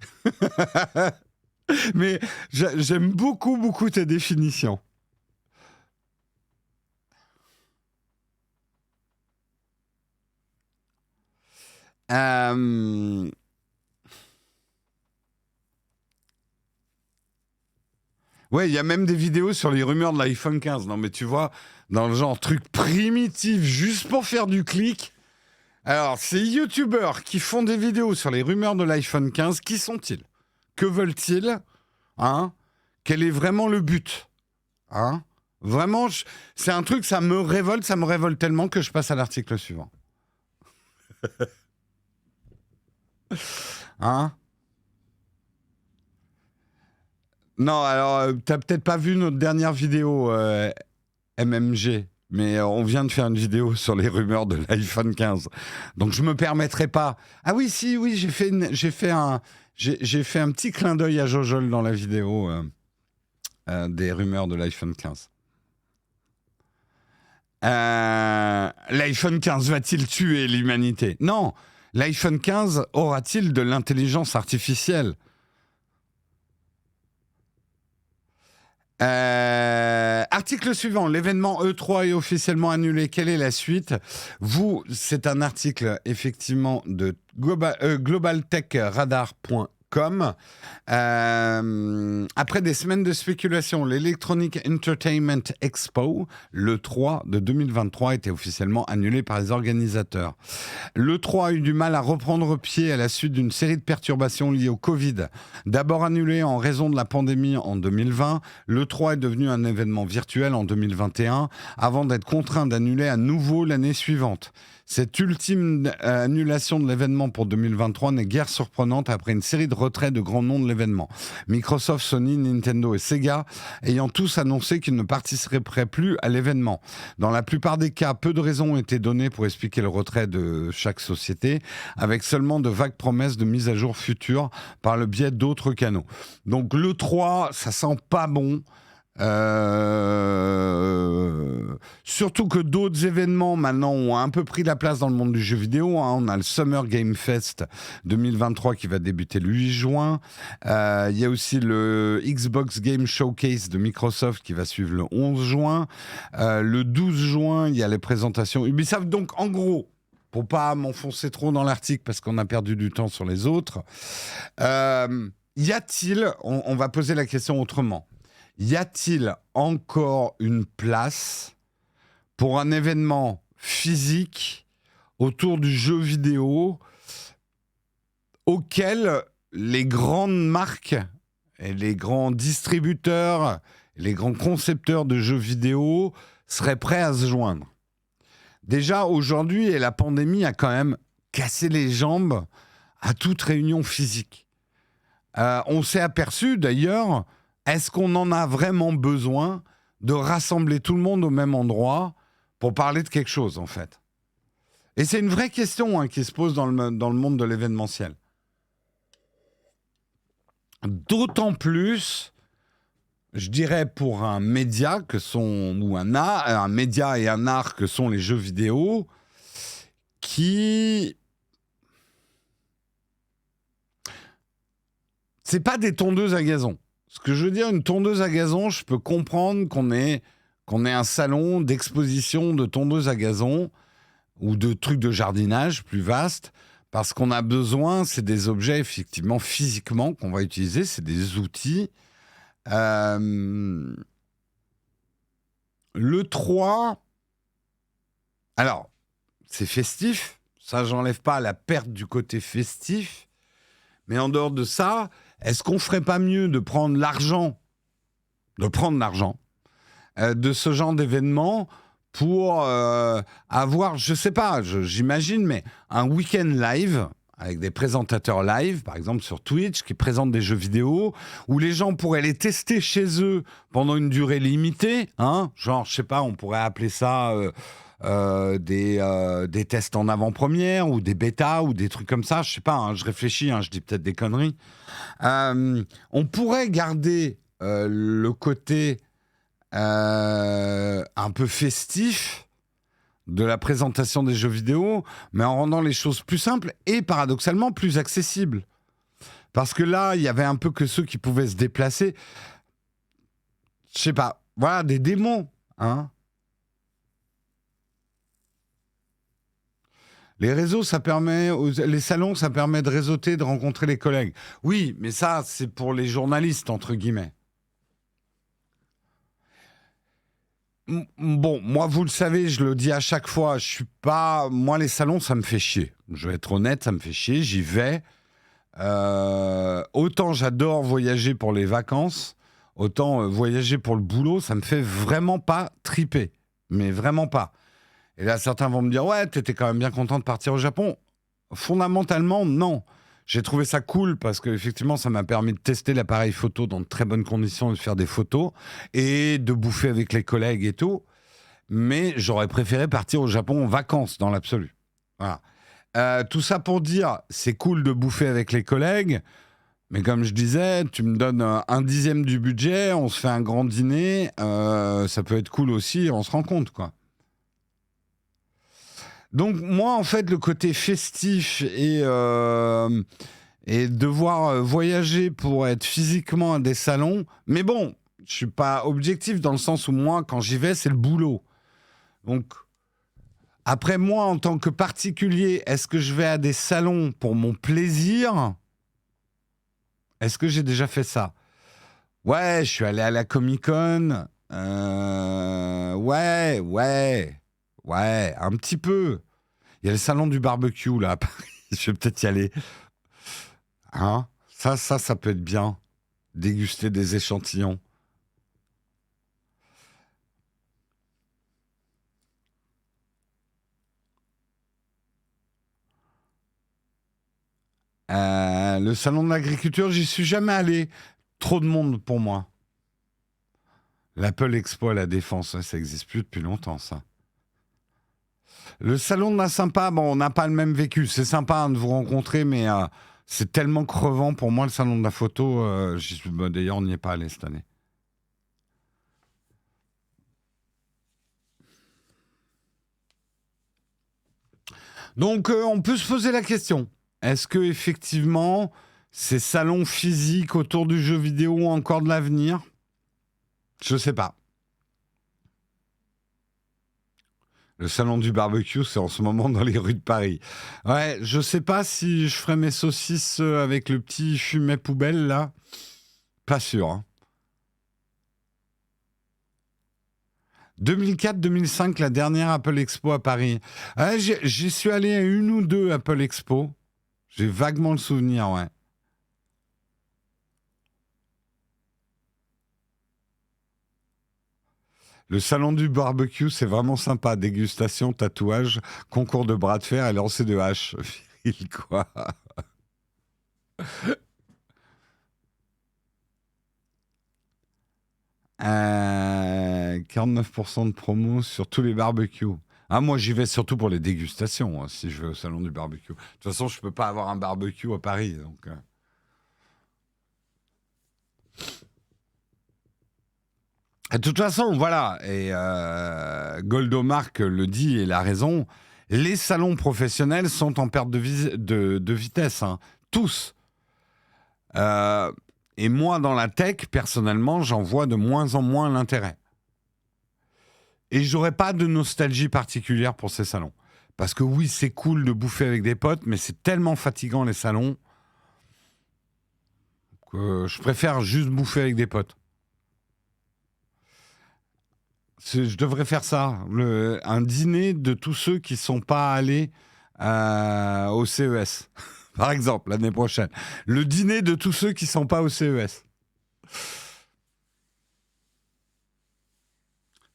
Mais j'aime beaucoup, beaucoup tes définitions. Euh, Ouais, il y a même des vidéos sur les rumeurs de l'iPhone 15. Non, mais tu vois, dans le genre truc primitif, juste pour faire du clic. Alors, ces youtubeurs qui font des vidéos sur les rumeurs de l'iPhone 15, qui sont-ils? Que veulent-ils? Hein? Quel est vraiment le but? Hein? Vraiment, c'est un truc, ça me révolte tellement que je passe à l'article suivant. Hein? Non, alors, t'as peut-être pas vu notre dernière vidéo MMG, mais on vient de faire une vidéo sur les rumeurs de l'iPhone 15. Donc, je me permettrai pas... Ah oui, si, oui, j'ai fait un petit clin d'œil à Jojol dans la vidéo des rumeurs de l'iPhone 15. L'iPhone 15 va-t-il tuer l'humanité? Non. L'iPhone 15 aura-t-il de l'intelligence artificielle? Article suivant. L'événement E3 est officiellement annulé. Quelle est la suite? C'est un article effectivement de globaltechradar.com. Après des semaines de spéculation, l'Electronic Entertainment Expo, l'E3 de 2023, était officiellement annulé par les organisateurs. L'E3 a eu du mal à reprendre pied à la suite d'une série de perturbations liées au Covid. D'abord annulé en raison de la pandémie en 2020, l'E3 est devenu un événement virtuel en 2021, avant d'être contraint d'annuler à nouveau l'année suivante. Cette ultime annulation de l'événement pour 2023 n'est guère surprenante après une série de retraits de grands noms de l'événement. Microsoft, Sony, Nintendo et Sega ayant tous annoncé qu'ils ne participeraient plus à l'événement. Dans la plupart des cas, peu de raisons ont été données pour expliquer le retrait de chaque société, avec seulement de vagues promesses de mise à jour futures par le biais d'autres canaux. Donc l'E3, ça sent pas bon. Surtout que d'autres événements maintenant ont un peu pris la place dans le monde du jeu vidéo. Hein. On a le Summer Game Fest 2023 qui va débuter le 8 juin. Il y a aussi le Xbox Game Showcase de Microsoft qui va suivre le 11 juin. Le 12 juin, il y a les présentations Ubisoft. Donc en gros, pour pas m'enfoncer trop dans l'article parce qu'on a perdu du temps sur les autres, y a-t-il, on va poser la question autrement, y a-t-il encore une place pour un événement physique autour du jeu vidéo auquel les grandes marques et les grands distributeurs, les grands concepteurs de jeux vidéo seraient prêts à se joindre? Déjà, aujourd'hui, et la pandémie a quand même cassé les jambes à toute réunion physique. On s'est aperçu d'ailleurs... Est-ce qu'on en a vraiment besoin de rassembler tout le monde au même endroit pour parler de quelque chose, en fait? Et c'est une vraie question qui se pose dans le monde de l'événementiel. D'autant plus, je dirais, pour un média un média et un art que sont les jeux vidéo, qui... C'est pas des tondeuses à gazon. Ce que je veux dire, une tondeuse à gazon, je peux comprendre qu'on ait un salon d'exposition de tondeuses à gazon ou de trucs de jardinage plus vastes, parce qu'on a besoin, c'est des objets effectivement physiquement qu'on va utiliser, c'est des outils. Le 3, alors, c'est festif, ça j'enlève pas la perte du côté festif, mais en dehors de ça... Est-ce qu'on ferait pas mieux de prendre l'argent de ce genre d'événement pour avoir, je sais pas, j'imagine, mais un week-end live avec des présentateurs live, par exemple sur Twitch, qui présentent des jeux vidéo, où les gens pourraient les tester chez eux pendant une durée limitée, hein, genre, je sais pas, on pourrait appeler ça... des tests en avant-première ou des bêtas ou des trucs comme ça, je sais pas, je réfléchis, je dis peut-être des conneries. On pourrait garder le côté un peu festif de la présentation des jeux vidéo, mais en rendant les choses plus simples et paradoxalement plus accessibles. Parce que là, il y avait un peu que ceux qui pouvaient se déplacer. Je sais pas, voilà, des démos, hein. Les réseaux, les salons, ça permet de réseauter, de rencontrer les collègues. Oui, mais ça, c'est pour les journalistes, entre guillemets. Bon, moi, vous le savez, je le dis à chaque fois, je suis pas. Moi, les salons, ça me fait chier. Je vais être honnête, ça me fait chier. J'y vais. Autant j'adore voyager pour les vacances, autant voyager pour le boulot, ça me fait vraiment pas triper. Mais vraiment pas. Et là, certains vont me dire, ouais, t'étais quand même bien content de partir au Japon. Fondamentalement, non. J'ai trouvé ça cool parce qu'effectivement, ça m'a permis de tester l'appareil photo dans de très bonnes conditions et de faire des photos et de bouffer avec les collègues et tout. Mais j'aurais préféré partir au Japon en vacances dans l'absolu. Voilà. Tout ça pour dire, c'est cool de bouffer avec les collègues, mais comme je disais, tu me donnes un dixième du budget, on se fait un grand dîner, ça peut être cool aussi, on se rend compte, quoi. Donc moi, en fait, le côté festif et devoir voyager pour être physiquement à des salons, mais bon, je suis pas objectif dans le sens où moi, quand j'y vais, c'est le boulot. Donc après, moi, en tant que particulier, est-ce que je vais à des salons pour mon plaisir? Est-ce que j'ai déjà fait ça? Ouais, je suis allé à la Comic-Con. Ouais, un petit peu. Il y a le salon du barbecue, là, à Paris. Je vais peut-être y aller. Hein? Ça peut être bien. Déguster des échantillons. Le salon de l'agriculture, j'y suis jamais allé. Trop de monde pour moi. L'Apple Expo à la Défense, ça existe plus depuis longtemps, ça. Le salon de la sympa, bon, on n'a pas le même vécu. C'est sympa hein, de vous rencontrer, mais c'est tellement crevant pour moi, le salon de la photo. D'ailleurs, on n'y est pas allé cette année. Donc, on peut se poser la question. Est-ce que effectivement, ces salons physiques autour du jeu vidéo ont encore de l'avenir? Je sais pas. Le salon du barbecue, c'est en ce moment dans les rues de Paris. Ouais, je sais pas si je ferai mes saucisses avec le petit fumet poubelle là. Pas sûr. Hein. 2004-2005, la dernière Apple Expo à Paris. Ouais, j'y suis allé à une ou deux Apple Expo. J'ai vaguement le souvenir, ouais. Le salon du barbecue, c'est vraiment sympa. Dégustation, tatouage, concours de bras de fer et lancer de hache. Viril, quoi. 49% de promo sur tous les barbecues. Ah, moi, j'y vais surtout pour les dégustations, hein, si je vais au salon du barbecue. De toute façon, je peux pas avoir un barbecue à Paris. Donc, de toute façon, voilà. Et Goldomark le dit et il a raison. Les salons professionnels sont en perte de vitesse. Hein. Tous. Euh, et moi, dans la tech, personnellement, j'en vois de moins en moins l'intérêt. Et j'aurais pas de nostalgie particulière pour ces salons. Parce que oui, c'est cool de bouffer avec des potes, mais c'est tellement fatigant les salons que je préfère juste bouffer avec des potes. Je devrais faire ça, un dîner de tous ceux qui sont pas allés au CES, par exemple, l'année prochaine. Le dîner de tous ceux qui sont pas au CES.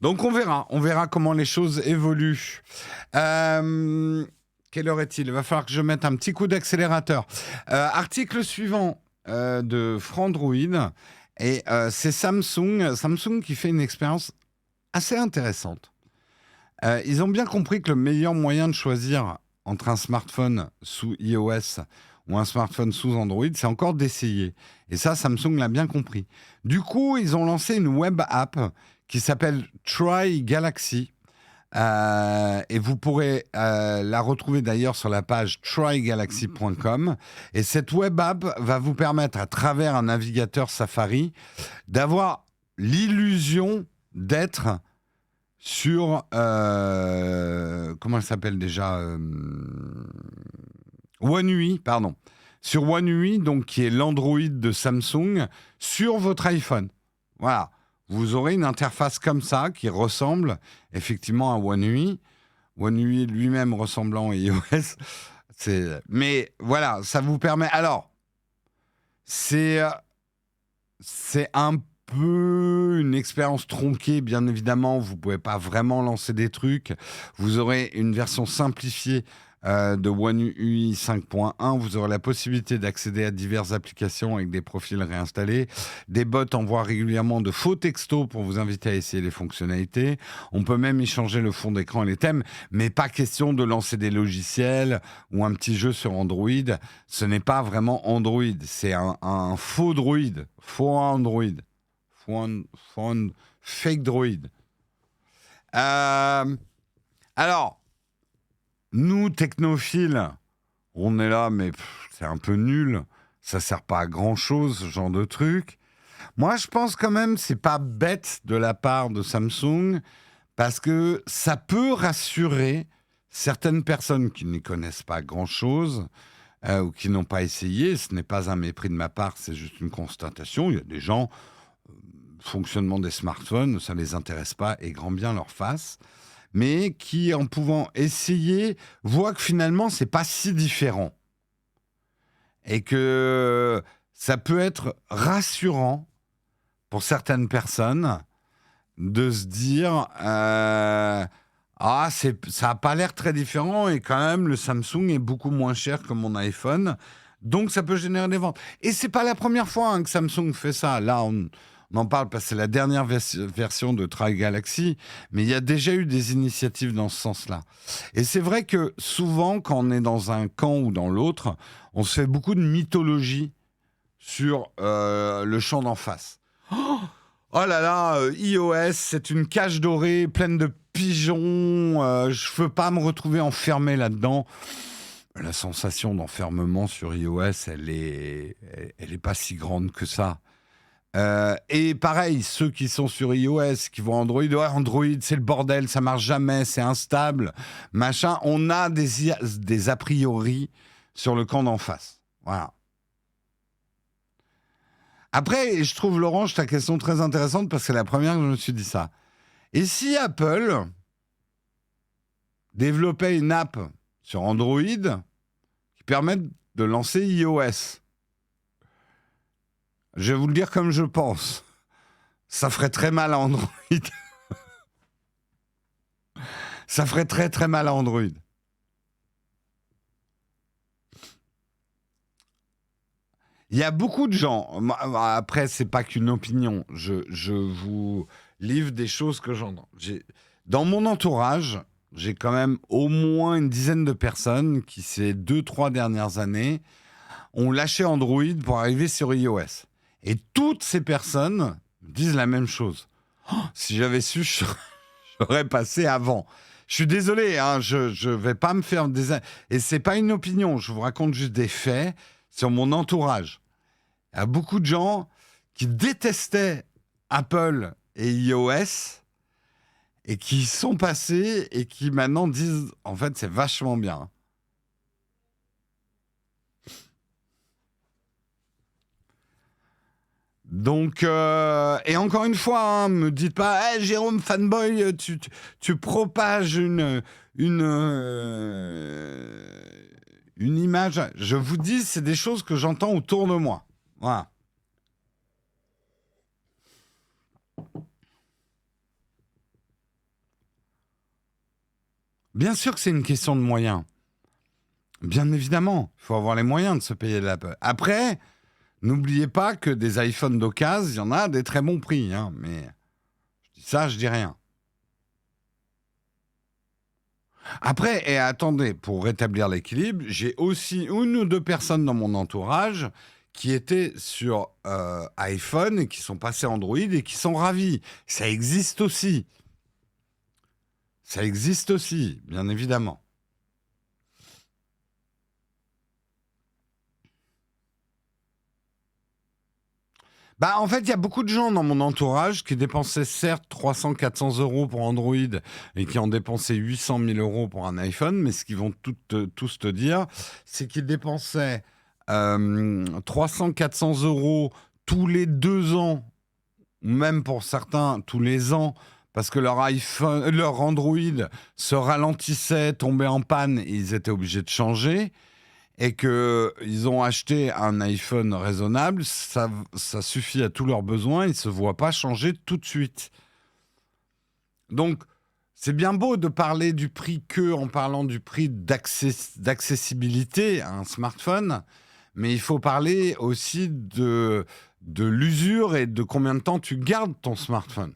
Donc on verra comment les choses évoluent. Quelle heure est-il? Il va falloir que je mette un petit coup d'accélérateur. Article suivant de Frandroid, et c'est Samsung qui fait une expérience assez intéressante. Ils ont bien compris que le meilleur moyen de choisir entre un smartphone sous iOS ou un smartphone sous Android, c'est encore d'essayer. Et ça, Samsung l'a bien compris. Du coup, ils ont lancé une web app qui s'appelle Try Galaxy. Et vous pourrez la retrouver d'ailleurs sur la page trygalaxy.com. Et cette web app va vous permettre, à travers un navigateur Safari, d'avoir l'illusion d'être sur... comment elle s'appelle déjà One UI, pardon. Sur One UI, donc, qui est l'Android de Samsung, sur votre iPhone. Voilà. vous aurez une interface comme ça qui ressemble effectivement à One UI. One UI lui-même ressemblant à iOS. Mais voilà, ça vous permet. Alors, c'est un peu une expérience tronquée, bien évidemment. Vous ne pouvez pas vraiment lancer des trucs. Vous aurez une version simplifiée de One UI 5.1. Vous aurez la possibilité d'accéder à diverses applications avec des profils réinstallés. Des bots envoient régulièrement de faux textos pour vous inviter à essayer les fonctionnalités. On peut même y changer le fond d'écran et les thèmes, mais pas question de lancer des logiciels ou un petit jeu sur Android. Ce n'est pas vraiment Android, c'est un faux droid, faux Android, fake droid. Alors, nous, technophiles, on est là, mais c'est un peu nul. Ça sert pas à grand-chose, ce genre de truc. Moi, je pense quand même c'est pas bête de la part de Samsung, parce que ça peut rassurer certaines personnes qui n'y connaissent pas grand-chose ou qui n'ont pas essayé. Ce n'est pas un mépris de ma part, c'est juste une constatation. Il y a des gens, fonctionnement des smartphones, ça ne les intéresse pas et grand bien leur face, mais qui, en pouvant essayer, voient que finalement, c'est pas si différent. Et que ça peut être rassurant pour certaines personnes de se dire ça n'a pas l'air très différent et quand même, le Samsung est beaucoup moins cher que mon iPhone. Donc, ça peut générer des ventes. Et c'est pas la première fois que Samsung fait ça. Là, on en parle parce que c'est la dernière version de Tri-Galaxy, mais il y a déjà eu des initiatives dans ce sens-là. Et c'est vrai que souvent, quand on est dans un camp ou dans l'autre, on se fait beaucoup de mythologie sur le champ d'en face. Oh là là, iOS, c'est une cage dorée pleine de pigeons, je ne veux pas me retrouver enfermé là-dedans. La sensation d'enfermement sur iOS, elle est pas si grande que ça. Et pareil, ceux qui sont sur iOS, qui vont Android, Android, c'est le bordel, ça marche jamais, c'est instable, machin. On a des a priori sur le camp d'en face. Voilà. Après, je trouve, Laurent, ta question très intéressante parce que c'est la première que je me suis dit ça. Et si Apple développait une app sur Android qui permette de lancer iOS? Je vais vous le dire comme je pense. Ça ferait très mal à Android. Ça ferait très très mal à Android. Il y a beaucoup de gens. Après, c'est pas qu'une opinion. Je vous livre des choses que j'entends. Dans mon entourage, j'ai quand même au moins une dizaine de personnes qui, ces 2-3 dernières années, ont lâché Android pour arriver sur iOS. Et toutes ces personnes disent la même chose. Si j'avais su, j'aurais passé avant. Je suis désolé, hein, je vais pas me faire des... Et c'est pas une opinion, je vous raconte juste des faits sur mon entourage. Il y a beaucoup de gens qui détestaient Apple et iOS et qui sont passés et qui maintenant disent, en fait, c'est vachement bien. Donc, et encore une fois, me dites pas, hey, Jérôme fanboy, tu propages une image. Je vous dis, c'est des choses que j'entends autour de moi. Voilà. Bien sûr que c'est une question de moyens. Bien évidemment, il faut avoir les moyens de se payer de l'Apple. Après, n'oubliez pas que des iPhones d'occasion, il y en a à des très bons prix. Hein, mais je dis ça, je dis rien. Après, et attendez, pour rétablir l'équilibre, j'ai aussi une ou deux personnes dans mon entourage qui étaient sur iPhone et qui sont passés Android et qui sont ravis. Ça existe aussi. Ça existe aussi, bien évidemment. Bah, en fait, il y a beaucoup de gens dans mon entourage qui dépensaient certes 300-400 euros pour Android et qui ont dépensé 800 000 euros pour un iPhone, mais ce qu'ils vont tous te dire, c'est qu'ils dépensaient 300-400 euros tous les 2 ans ou même pour certains tous les ans, parce que leur Android se ralentissait, tombait en panne, et ils étaient obligés de changer, et qu'ils ont acheté un iPhone raisonnable, ça suffit à tous leurs besoins, ils ne se voient pas changer tout de suite. Donc, c'est bien beau de parler du prix en parlant du prix d'accessibilité à un smartphone, mais il faut parler aussi de l'usure et de combien de temps tu gardes ton smartphone.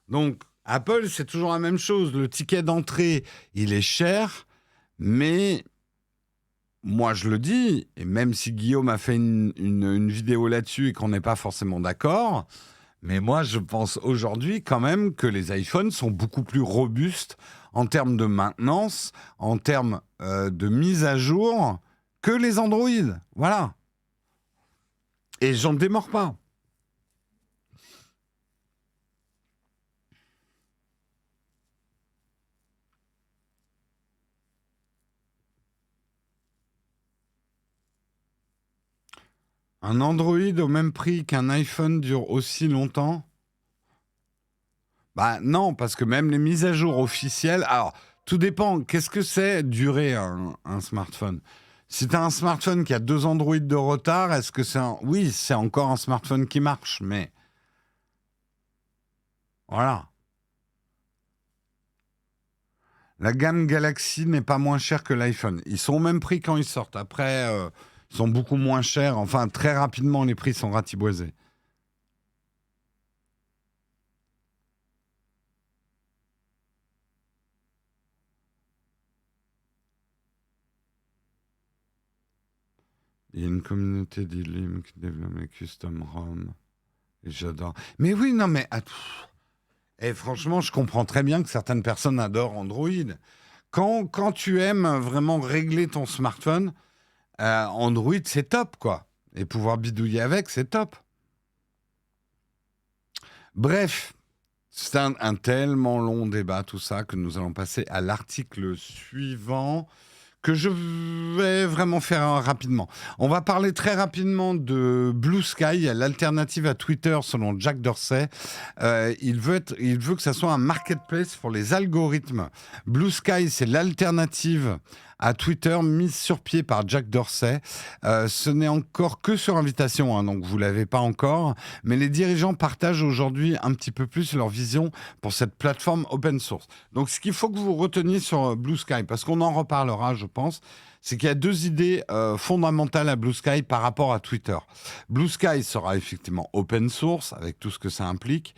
Donc, Apple, c'est toujours la même chose. Le ticket d'entrée, il est cher, mais moi, je le dis, et même si Guillaume a fait une vidéo là-dessus et qu'on n'est pas forcément d'accord, mais moi, je pense aujourd'hui quand même que les iPhones sont beaucoup plus robustes en termes de maintenance, en termes de mise à jour, que les Android. Voilà. Et j'en démords pas. Un Android au même prix qu'un iPhone dure aussi longtemps? Bah non, parce que même les mises à jour officielles... Alors, tout dépend. Qu'est-ce que c'est durer un smartphone? Si tu as un smartphone qui a 2 Android de retard, est-ce que c'est un... Oui, c'est encore un smartphone qui marche, mais... Voilà. La gamme Galaxy n'est pas moins chère que l'iPhone. Ils sont au même prix quand ils sortent. Après, ils sont beaucoup moins chers. Enfin, très rapidement, les prix sont ratiboisés. Il y a une communauté d'Ilim qui développe les custom ROM. Et j'adore. Mais oui, non, mais... Et franchement, je comprends très bien que certaines personnes adorent Android. Quand tu aimes vraiment régler ton smartphone, Android, c'est top, quoi. Et pouvoir bidouiller avec, c'est top. Bref, c'est un tellement long débat, tout ça, que nous allons passer à l'article suivant, que je vais vraiment faire rapidement. On va parler très rapidement de Blue Sky, l'alternative à Twitter selon Jack Dorsey. Il veut que ça soit un marketplace pour les algorithmes. Blue Sky, c'est l'alternative à Twitter mise sur pied par Jack Dorsey. Ce n'est encore que sur invitation, hein, donc vous ne l'avez pas encore. Mais les dirigeants partagent aujourd'hui un petit peu plus leur vision pour cette plateforme open source. Donc ce qu'il faut que vous reteniez sur Blue Sky, parce qu'on en reparlera, je pense, c'est qu'il y a 2 idées fondamentales à Blue Sky par rapport à Twitter. Blue Sky sera effectivement open source, avec tout ce que ça implique,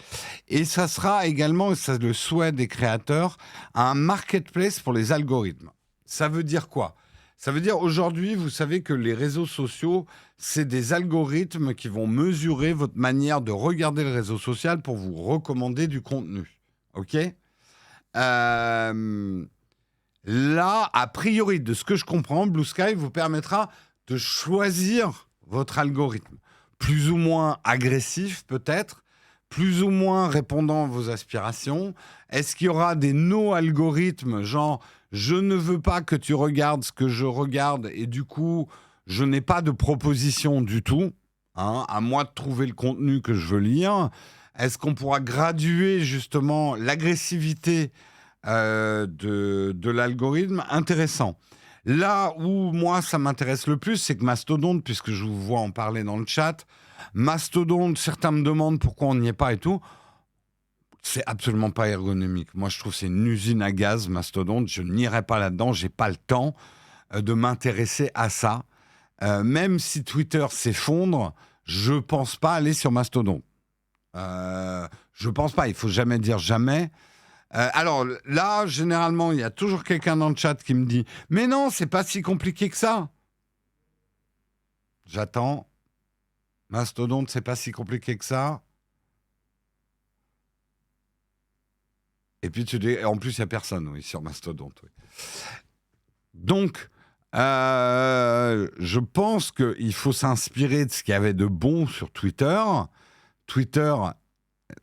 et ça sera également, et c'est le souhait des créateurs, un marketplace pour les algorithmes. Ça veut dire quoi? Ça veut dire aujourd'hui, vous savez que les réseaux sociaux, c'est des algorithmes qui vont mesurer votre manière de regarder le réseau social pour vous recommander du contenu. OK? Là, a priori, de ce que je comprends, Blue Sky vous permettra de choisir votre algorithme. Plus ou moins agressif, peut-être, plus ou moins répondant à vos aspirations. Est-ce qu'il y aura des no-algorithmes, genre je ne veux pas que tu regardes ce que je regarde et du coup, je n'ai pas de proposition du tout, hein, à moi de trouver le contenu que je veux lire. Est-ce qu'on pourra graduer justement l'agressivité de l'algorithme? Intéressant. Là où moi ça m'intéresse le plus, c'est que Mastodon, puisque je vous vois en parler dans le chat, Mastodon, certains me demandent pourquoi on n'y est pas et tout. C'est absolument pas ergonomique. Moi, je trouve que c'est une usine à gaz, Mastodon. Je n'irai pas là-dedans. J'ai pas le temps de m'intéresser à ça. Même si Twitter s'effondre, je pense pas aller sur Mastodon. Je pense pas. Il faut jamais dire jamais. Alors là, généralement, il y a toujours quelqu'un dans le chat qui me dit « Mais non, c'est pas si compliqué que ça !» J'attends. Mastodon, c'est pas si compliqué que ça. Et puis en plus, il n'y a personne, oui, sur Mastodon. Oui. Donc, je pense qu'il faut s'inspirer de ce qu'il y avait de bon sur Twitter. Twitter,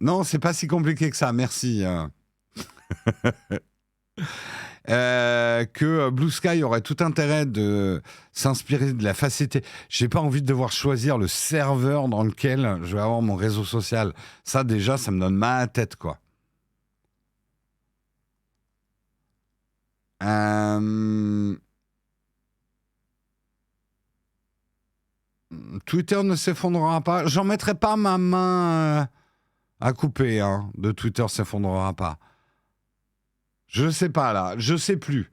non, c'est pas si compliqué que ça, merci. que Blue Sky aurait tout intérêt de s'inspirer de la facilité. J'ai pas envie de devoir choisir le serveur dans lequel je vais avoir mon réseau social. Ça, déjà, ça me donne mal à la tête, quoi. Euh, Twitter ne s'effondrera pas. J'en mettrai pas ma main à couper, hein, de Twitter s'effondrera pas. Je sais pas, là. Je sais plus.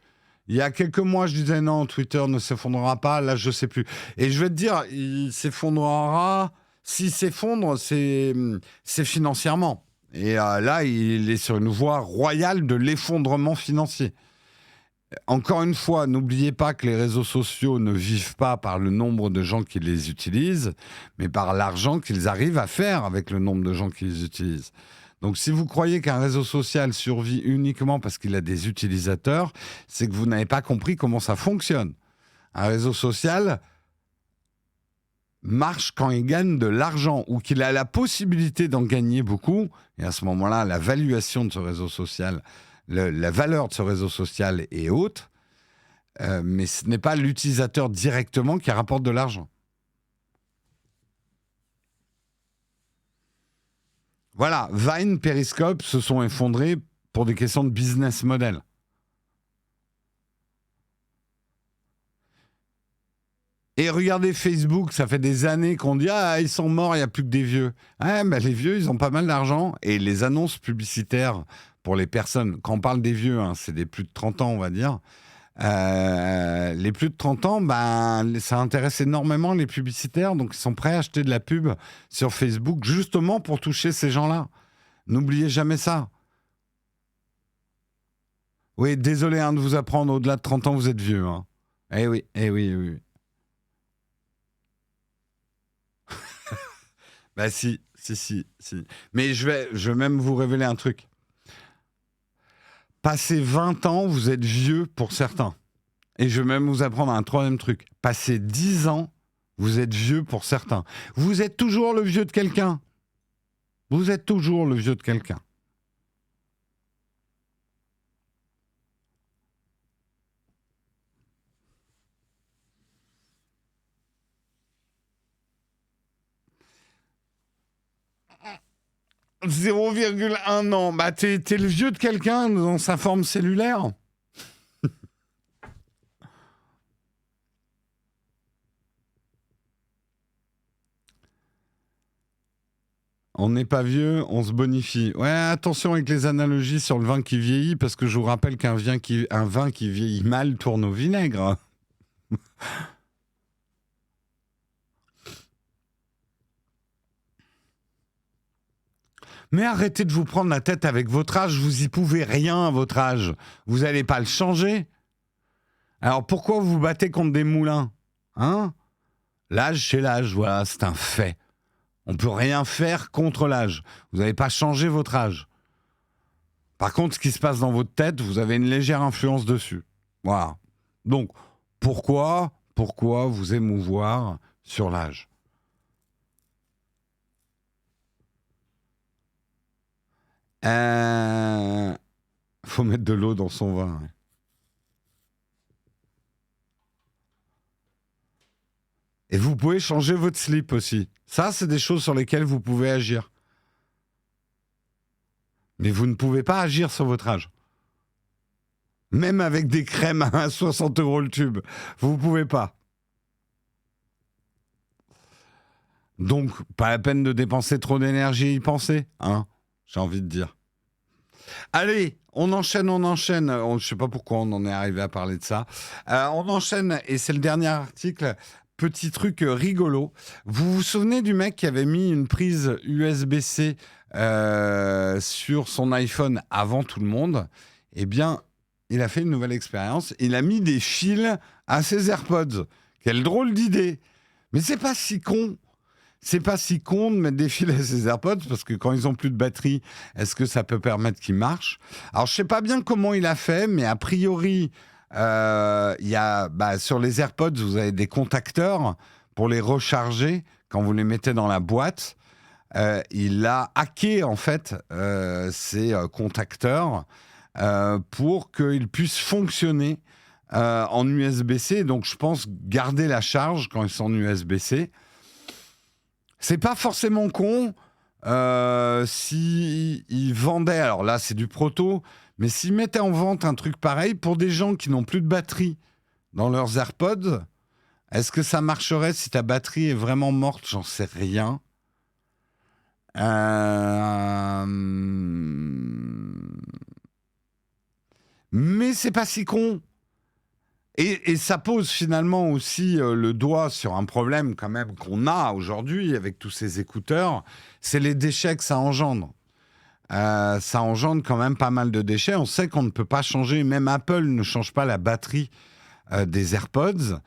Il y a quelques mois, je disais non, Twitter ne s'effondrera pas. Là, je sais plus. Et je vais te dire, il s'effondrera. S'il s'effondre, c'est financièrement. Et là, il est sur une voie royale de l'effondrement financier. Encore une fois, n'oubliez pas que les réseaux sociaux ne vivent pas par le nombre de gens qui les utilisent, mais par l'argent qu'ils arrivent à faire avec le nombre de gens qui les utilisent. Donc si vous croyez qu'un réseau social survit uniquement parce qu'il a des utilisateurs, c'est que vous n'avez pas compris comment ça fonctionne. Un réseau social marche quand il gagne de l'argent ou qu'il a la possibilité d'en gagner beaucoup, et à ce moment-là, la valuation de ce réseau social, la valeur de ce réseau social est haute, mais ce n'est pas l'utilisateur directement qui rapporte de l'argent. Voilà, Vine, Periscope se sont effondrés pour des questions de business model. Et regardez Facebook, ça fait des années qu'on dit « Ah, ils sont morts, il n'y a plus que des vieux. » Ah, ben les vieux, ils ont pas mal d'argent. Et les annonces publicitaires pour les personnes, quand on parle des vieux, hein, c'est des plus de 30 ans, on va dire. Les plus de 30 ans, ben, ça intéresse énormément les publicitaires. Donc, ils sont prêts à acheter de la pub sur Facebook justement pour toucher ces gens-là. N'oubliez jamais ça. Oui, désolé hein, de vous apprendre, au-delà de 30 ans, vous êtes vieux. Hein. Eh oui, eh oui, eh oui. Bah si. Mais je vais même vous révéler un truc. Passé 20 ans, vous êtes vieux pour certains. Et je vais même vous apprendre un troisième truc. Passé 10 ans, vous êtes vieux pour certains. Vous êtes toujours le vieux de quelqu'un. Vous êtes toujours le vieux de quelqu'un. « 0,1 ans. Bah, t'es le vieux de quelqu'un dans sa forme cellulaire. On n'est pas vieux, on se bonifie. Ouais, attention avec les analogies sur le vin qui vieillit, parce que je vous rappelle qu'un vin qui vieillit mal tourne au vinaigre. Mais arrêtez de vous prendre la tête avec votre âge, vous y pouvez rien à votre âge. Vous n'allez pas le changer. Alors pourquoi vous vous battez contre des moulins ? Hein ? L'âge, c'est l'âge, voilà, c'est un fait. On ne peut rien faire contre l'âge. Vous n'avez pas changé votre âge. Par contre, ce qui se passe dans votre tête, vous avez une légère influence dessus. Voilà. Donc, pourquoi vous émouvoir sur l'âge ? Faut mettre de l'eau dans son vin. Et vous pouvez changer votre slip aussi. Ça, c'est des choses sur lesquelles vous pouvez agir. Mais vous ne pouvez pas agir sur votre âge. Même avec des crèmes à 60 € le tube, vous ne pouvez pas. Donc, pas la peine de dépenser trop d'énergie à y penser, hein, j'ai envie de dire. Allez, on enchaîne. Je ne sais pas pourquoi on en est arrivé à parler de ça. On enchaîne, et c'est le dernier article. Petit truc rigolo. Vous vous souvenez du mec qui avait mis une prise USB-C sur son iPhone avant tout le monde ? Eh bien, il a fait une nouvelle expérience. Il a mis des fils à ses AirPods. Quelle drôle d'idée. Mais c'est pas si con. C'est pas si con de mettre des fils à ses AirPods, parce que quand ils ont plus de batterie, est-ce que ça peut permettre qu'ils marchent ? Alors, je sais pas bien comment il a fait, mais a priori, il y a, sur les AirPods, vous avez des contacteurs pour les recharger quand vous les mettez dans la boîte. Il a hacké, en fait, ces contacteurs pour qu'ils puissent fonctionner en USB-C. Donc, je pense garder la charge quand ils sont en USB-C. C'est pas forcément con si ils vendaient. Alors là, c'est du proto, mais s'ils mettaient en vente un truc pareil pour des gens qui n'ont plus de batterie dans leurs AirPods, est-ce que ça marcherait si ta batterie est vraiment morte? J'en sais rien. Mais c'est pas si con. Et ça pose finalement aussi le doigt sur un problème quand même qu'on a aujourd'hui avec tous ces écouteurs, c'est les déchets que ça engendre. Ça engendre quand même pas mal de déchets. On sait qu'on ne peut pas changer, même Apple ne change pas la batterie des AirPods.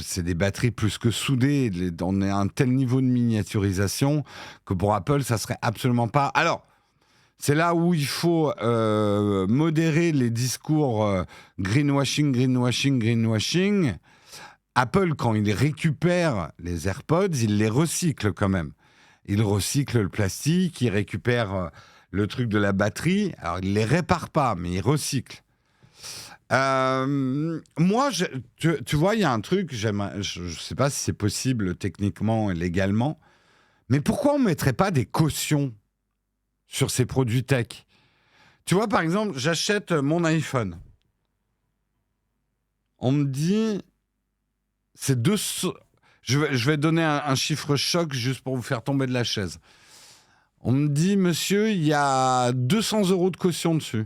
C'est des batteries plus que soudées. On est à un tel niveau de miniaturisation que pour Apple, ça serait absolument pas... Alors, c'est là où il faut modérer les discours greenwashing, greenwashing, greenwashing. Apple, quand il récupère les AirPods, il les recycle quand même. Il recycle le plastique, il récupère le truc de la batterie. Alors, il ne les répare pas, mais il recycle. Moi, tu vois, il y a un truc, je ne sais pas si c'est possible techniquement et légalement, mais pourquoi on ne mettrait pas des cautions sur ces produits tech? Tu vois, par exemple, j'achète mon iPhone. On me dit, c'est 200... Je vais donner un chiffre choc juste pour vous faire tomber de la chaise. On me dit, monsieur, il y a 200 € de caution dessus.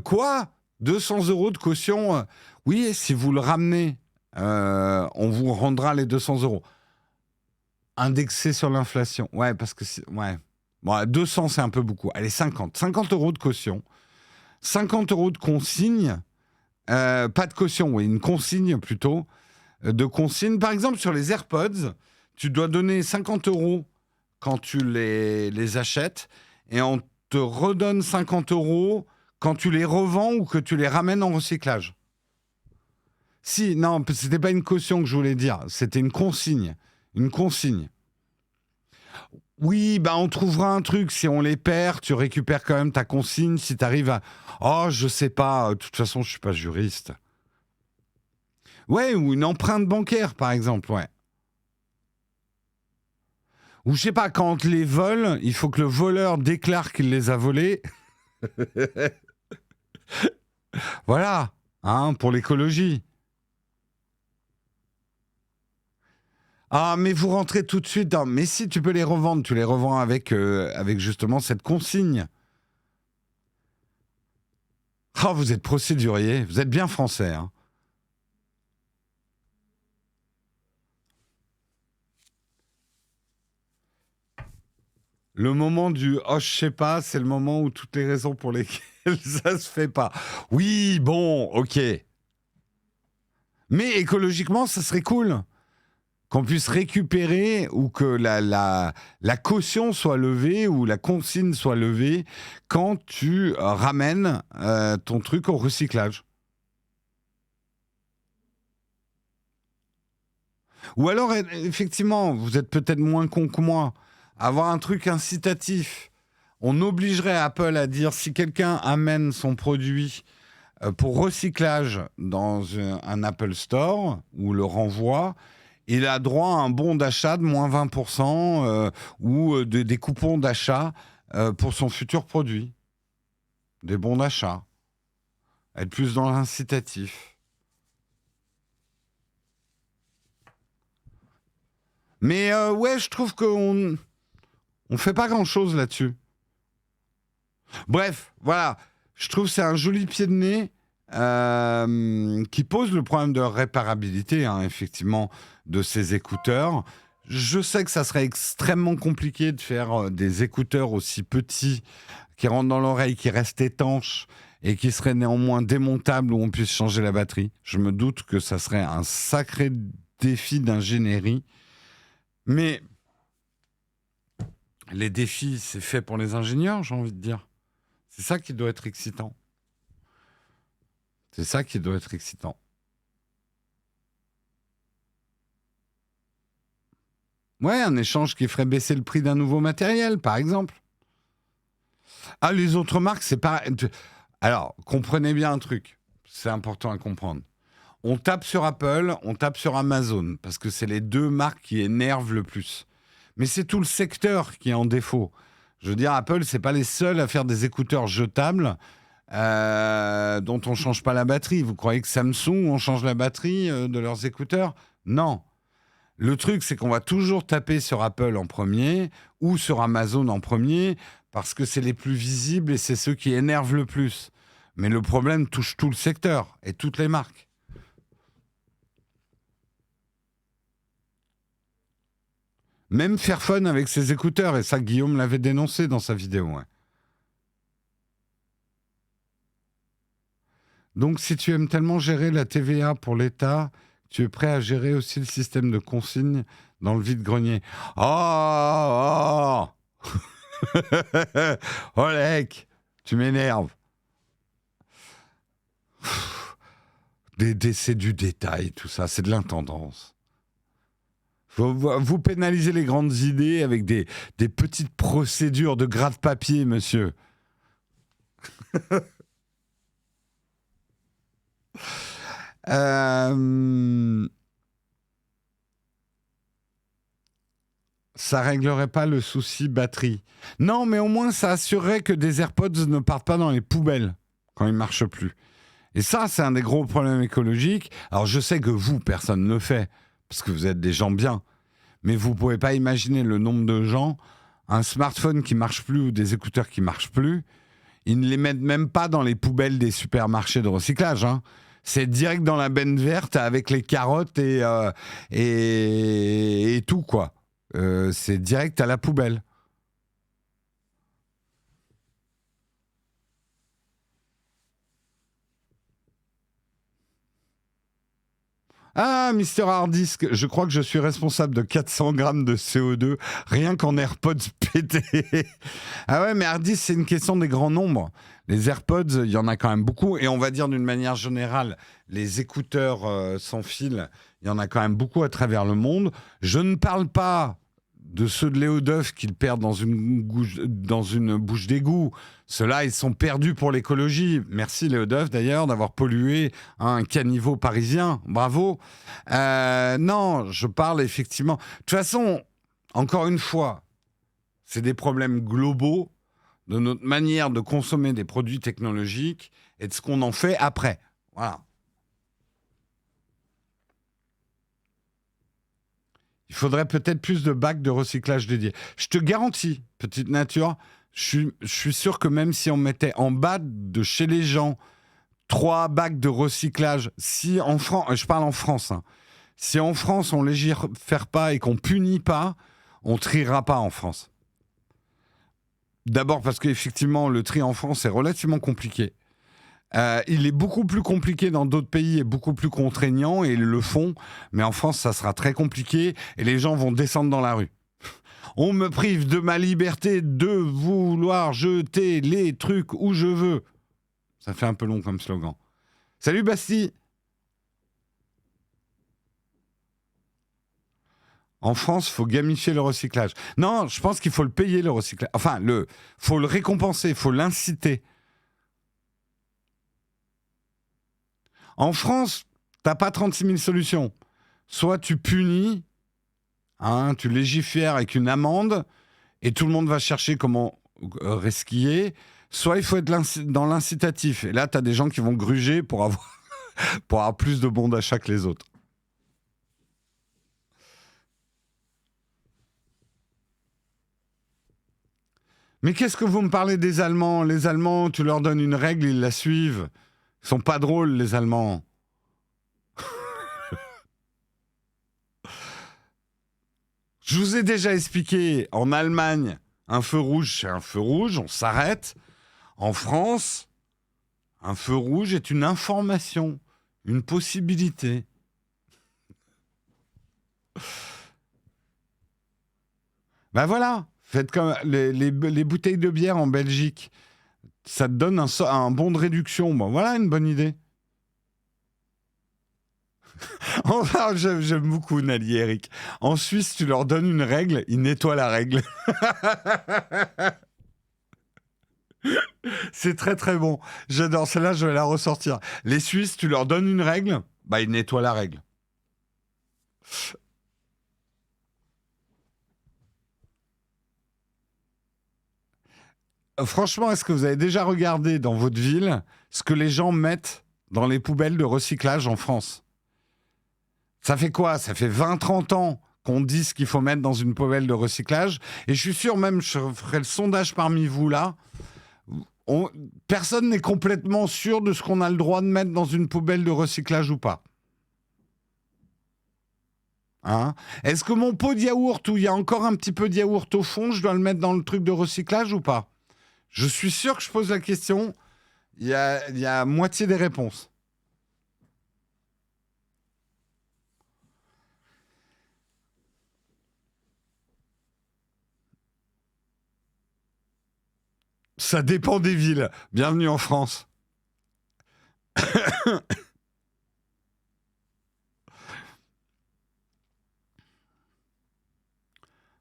Quoi? 200 € de caution? Oui, si vous le ramenez, on vous rendra les 200 €. Indexé sur l'inflation. Ouais, parce que... Ouais. Bon, 200, c'est un peu beaucoup. Allez, 50. 50 € de caution. 50 € de consigne. Pas de caution, oui, une consigne plutôt. De consigne. Par exemple, sur les AirPods, tu dois donner 50 € quand tu les achètes et on te redonne 50 € quand tu les revends ou que tu les ramènes en recyclage. Si, non, c'était pas une caution que je voulais dire, c'était une consigne. Une consigne. Oui, bah on trouvera un truc. Si on les perd, tu récupères quand même ta consigne. Si tu arrives à... Oh, je sais pas. De toute façon, je suis pas juriste. Ouais, ou une empreinte bancaire, par exemple, ouais. Ou je sais pas, quand on te les vole, il faut que le voleur déclare qu'il les a volés. Voilà, hein, pour l'écologie. Ah, mais vous rentrez tout de suite dans... Mais si tu peux les revendre, tu les revends avec justement cette consigne. Ah, vous êtes procédurier, vous êtes bien français, hein. Le moment du « oh, je sais pas », c'est le moment où toutes les raisons pour lesquelles ça se fait pas. Oui, bon, ok. Mais écologiquement, ça serait cool qu'on puisse récupérer ou que la caution soit levée ou la consigne soit levée quand tu ramènes ton truc au recyclage. Ou alors, effectivement, vous êtes peut-être moins con que moi, avoir un truc incitatif. On obligerait Apple à dire si quelqu'un amène son produit pour recyclage dans un Apple Store ou le renvoie, il a droit à un bon d'achat de moins 20% ou des coupons d'achat pour son futur produit. Des bons d'achat. Être plus dans l'incitatif. Mais ouais, je trouve qu'on ne fait pas grand-chose là-dessus. Bref, voilà. Je trouve que c'est un joli pied de nez qui pose le problème de réparabilité, hein, effectivement, de ces écouteurs. Je sais que ça serait extrêmement compliqué de faire des écouteurs aussi petits qui rentrent dans l'oreille, qui restent étanches et qui seraient néanmoins démontables où on puisse changer la batterie. Je me doute que ça serait un sacré défi d'ingénierie. Mais les défis, c'est fait pour les ingénieurs, j'ai envie de dire. C'est ça qui doit être excitant. C'est ça qui doit être excitant. Ouais, un échange qui ferait baisser le prix d'un nouveau matériel, par exemple. Ah, les autres marques, c'est pas. Alors, comprenez bien un truc. C'est important à comprendre. On tape sur Apple, on tape sur Amazon, parce que c'est les deux marques qui énervent le plus. Mais c'est tout le secteur qui est en défaut. Je veux dire, Apple, c'est pas les seuls à faire des écouteurs jetables dont on change pas la batterie. Vous croyez que Samsung, on change la batterie de leurs écouteurs? Non. Le truc, c'est qu'on va toujours taper sur Apple en premier ou sur Amazon en premier parce que c'est les plus visibles et c'est ceux qui énervent le plus. Mais le problème touche tout le secteur et toutes les marques. Même Fairphone avec ses écouteurs, et ça, Guillaume l'avait dénoncé dans sa vidéo. Ouais. Donc, si tu aimes tellement gérer la TVA pour l'État, tu es prêt à gérer aussi le système de consigne dans le vide-grenier. Oh, oh Olek, tu m'énerves. C'est du détail, tout ça, c'est de l'intendance. Vous pénalisez les grandes idées avec des petites procédures de gratte-papier, monsieur. Ça réglerait pas le souci batterie. Non, mais au moins ça assurerait que des AirPods ne partent pas dans les poubelles quand ils marchent plus. Et ça, c'est un des gros problèmes écologiques. Alors je sais que vous, personne ne le fait, parce que vous êtes des gens bien. Mais vous pouvez pas imaginer le nombre de gens, un smartphone qui marche plus ou des écouteurs qui marchent plus, ils ne les mettent même pas dans les poubelles des supermarchés de recyclage. Hein. C'est direct dans la benne verte avec les carottes et tout, quoi. C'est direct à la poubelle. Ah, Mister Hardisk, je crois que je suis responsable de 400 grammes de CO2 rien qu'en AirPods pétés. Ah ouais, mais Hardisk, c'est une question des grands nombres. Les AirPods, il y en a quand même beaucoup. Et on va dire d'une manière générale, les écouteurs sans fil, il y en a quand même beaucoup à travers le monde. Je ne parle pas de ceux de Léo Duff qu'ils perdent dans une bouche d'égout. Ceux-là, ils sont perdus pour l'écologie. Merci Léo Duff d'ailleurs d'avoir pollué un caniveau parisien. Bravo. Non, je parle effectivement. De toute façon, encore une fois, c'est des problèmes globaux de notre manière de consommer des produits technologiques et de ce qu'on en fait après. Voilà. Il faudrait peut-être plus de bacs de recyclage dédiés. Je te garantis, petite nature, je suis sûr que même si on mettait en bas de chez les gens 3 bacs de recyclage, si en France, je parle en France, hein, si en France on légifère pas et qu'on punit pas, on triera pas en France. D'abord parce qu'effectivement, le tri en France est relativement compliqué. Il est beaucoup plus compliqué dans d'autres pays et beaucoup plus contraignant et ils le font. Mais en France, ça sera très compliqué et les gens vont descendre dans la rue. On me prive de ma liberté de vouloir jeter les trucs où je veux. Ça fait un peu long comme slogan. Salut Bastille. En France, il faut gamifier le recyclage. Non, je pense qu'il faut le payer, le recyclage. Enfin, faut le récompenser, il faut l'inciter. En France, t'as pas 36 000 solutions. Soit tu punis, hein, tu légifères avec une amende, et tout le monde va chercher comment resquiller. Soit il faut être dans l'incitatif. Et là, t'as des gens qui vont gruger pour avoir plus de bons d'achat que les autres. Mais qu'est-ce que vous me parlez des Allemands? Les Allemands, tu leur donnes une règle, ils la suivent. Ils sont pas drôles, les Allemands. Je vous ai déjà expliqué, en Allemagne, un feu rouge, c'est un feu rouge, on s'arrête. En France, un feu rouge est une information, une possibilité. Ben voilà, faites comme les bouteilles de bière en Belgique. Ça te donne un bon de réduction. Bon, voilà une bonne idée. Enfin, j'aime beaucoup Nali et Eric. En Suisse, tu leur donnes une règle, ils nettoient la règle. C'est très très bon. J'adore. Celle-là, je vais la ressortir. Les Suisses, tu leur donnes une règle, bah ils nettoient la règle. Franchement, est-ce que vous avez déjà regardé dans votre ville ce que les gens mettent dans les poubelles de recyclage en France? Ça fait quoi? Ça fait 20, 30 ans qu'on dit ce qu'il faut mettre dans une poubelle de recyclage. Et je suis sûr, même, je ferai le sondage parmi vous là. Personne n'est complètement sûr de ce qu'on a le droit de mettre dans une poubelle de recyclage ou pas. Hein? Est-ce que mon pot de yaourt, où il y a encore un petit peu de yaourt au fond, je dois le mettre dans le truc de recyclage ou pas? Je suis sûr que je pose la question. Il y a moitié des réponses. Ça dépend des villes. Bienvenue en France.